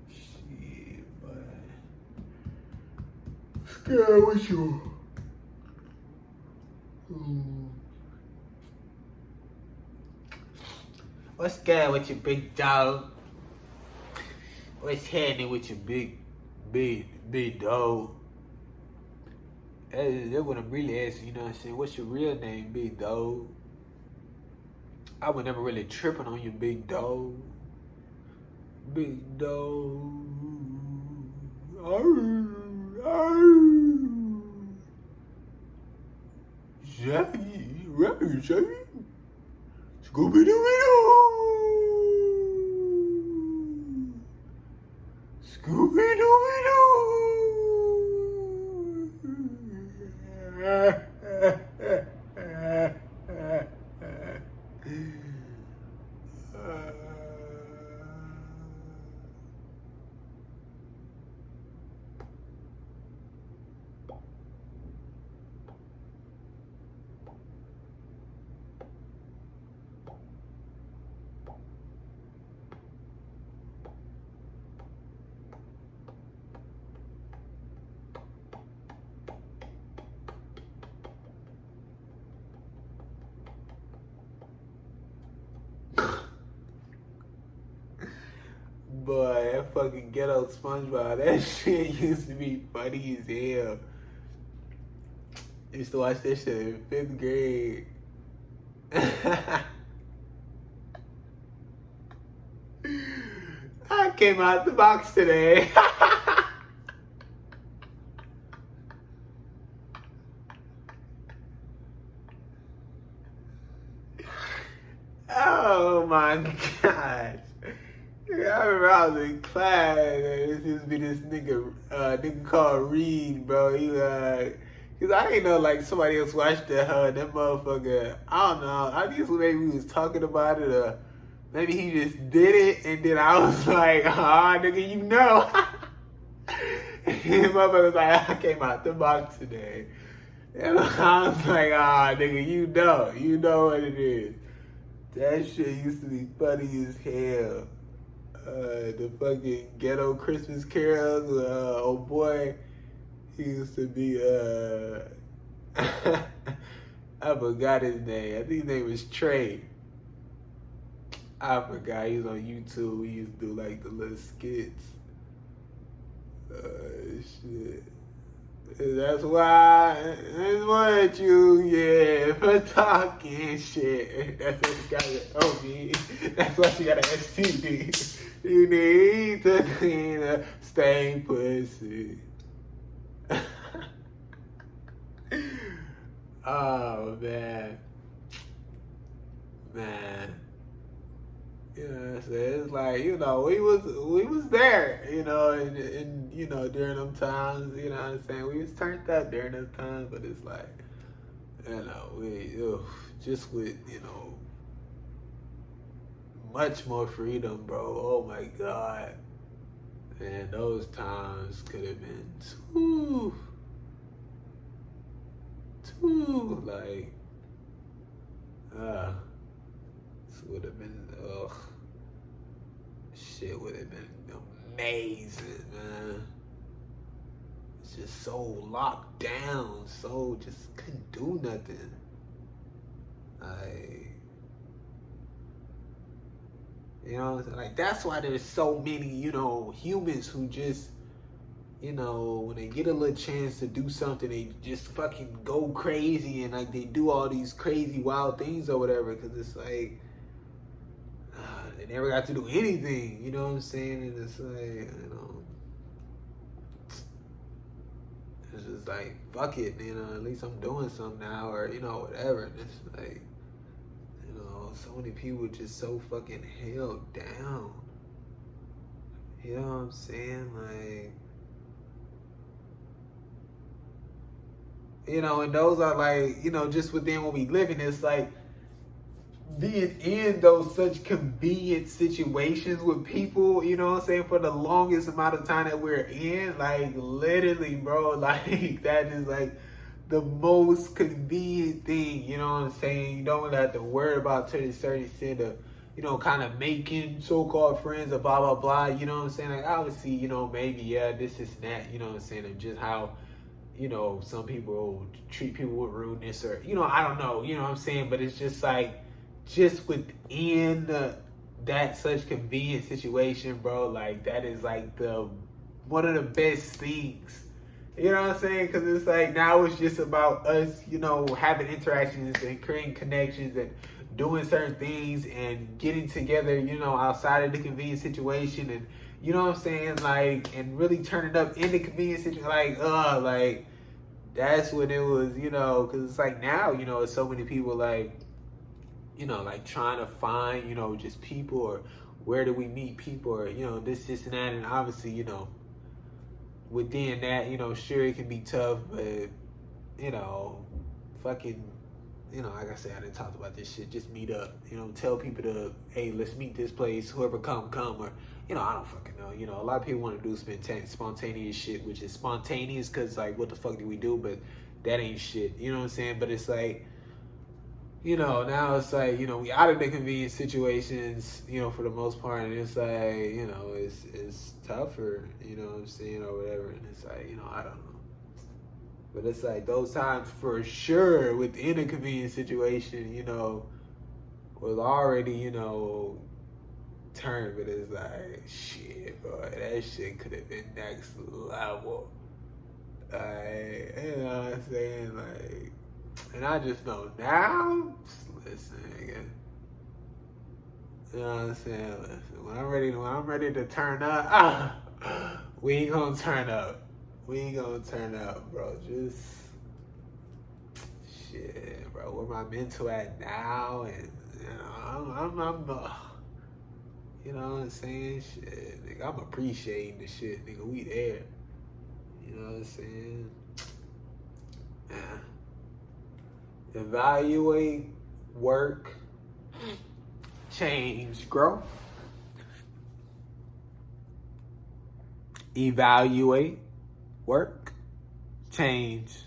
A: Shit, boy. Scared with you. What's good with your big dog? What's happening with your big dog? That's what I'm really asking, you know what I'm saying? What's your real name, big dog? I was never really tripping on you, big dog. Big dog. Shaggy, right, Shaggy? Scooby-Doo! Scooby-Doo! Boy, that fucking ghetto SpongeBob, that shit used to be funny as hell. I used to watch that shit in 5th grade. I came out the box today. Oh my gosh. I remember I was in class and this used to be this nigga called Reed, bro. Cause I didn't know like somebody else watched that motherfucker. I don't know. I guess maybe we was talking about it or maybe he just did it and then I was like, nigga, you know. And the motherfucker was like, I came out the box today. And I was like, nigga, you know what it is. That shit used to be funny as hell. The fucking ghetto Christmas carols. Oh boy, he used to be. I forgot his name. I think his name was Trey. I forgot. He was on YouTube. He used to do like the little skits. Shit. That's why I want you, for talking shit. That's what she got an OB. That's why she got an STD. You need to clean a stained pussy. Oh man. So it's like, we was there, and during them times, you know what I'm saying? We was turned up during those times, but it's like, just with, much more freedom, bro. Oh my God. Man, those times could have been too, like, this would have been, shit would have been amazing, man. was just so locked down, so just couldn't do nothing. Like, you know, like that's why there's so many, you know, humans who just, you know, when they get a little chance to do something, they just fucking go crazy and like they do all these crazy wild things or whatever, because it's like they never got to do anything, you know what I'm saying? And it's like, you know, it's just like, fuck it, you know, at least I'm doing something now, or, you know, whatever. And it's like, you know, so many people just so fucking held down. You know what I'm saying? Like, you know, and those are like, you know, just within what we live in, it's like being in those such convenient situations with people, you know what I'm saying, for the longest amount of time that we're in, like literally, bro, like that is like the most convenient thing, you know what I'm saying? You don't have to worry about to a certain extent of, you know, kind of making so-called friends or blah, blah, blah, you know what I'm saying? Like, obviously, you know, maybe, yeah, this is that, you know what I'm saying, of just how, you know, some people treat people with rudeness or, you know, I don't know, you know what I'm saying? But it's just like, just within that such convenient situation, bro, like that is like the one of the best things. You know what I'm saying? Because it's like now it's just about us, you know, having interactions and creating connections and doing certain things and getting together, you know, outside of the convenient situation and, you know what I'm saying, like, and really turning up in the convenient situation, like that's when it was, you know, because it's like now, you know, so many people like, you know, like trying to find, you know, just people or where do we meet people or, you know, this and that. And obviously, you know, within that, you know, sure it can be tough, but, you know, fucking, you know, like I said, I didn't talk about this shit. Just meet up, you know, tell people to, hey, let's meet this place, whoever come, or, you know, I don't fucking know. You know, a lot of people want to do spontaneous shit, which is spontaneous because, like, what the fuck do we do? But that ain't shit, you know what I'm saying? But it's like, you know, now it's like, you know, we out of the convenient situations, you know, for the most part, and it's like, you know, it's tougher, you know what I'm saying, or whatever, and it's like, you know, I don't know. But it's like those times for sure within a convenient situation, you know, was already, you know, turned, but it's like, shit, bro, that shit could have been next level. Like, you know what I'm saying, like, and I just know now, listen, nigga. You know what I'm saying? Listen, when I'm ready to turn up, we ain't gonna turn up. We ain't gonna turn up, bro. Just shit, bro. Where my mental at now, and you know, I'm you know what I'm saying? Shit, nigga, I'm appreciating the shit, nigga. We there. You know what I'm saying? Yeah. Evaluate, work, change, grow. Evaluate, work, change.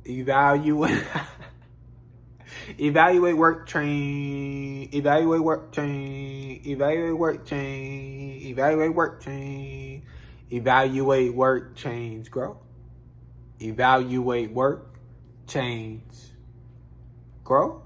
A: Evaluate. Evaluate, work, train. Evaluate, work, train. Evaluate, work, change. Evaluate, work, change. Evaluate, work, change, grow. Evaluate, work, change, grow.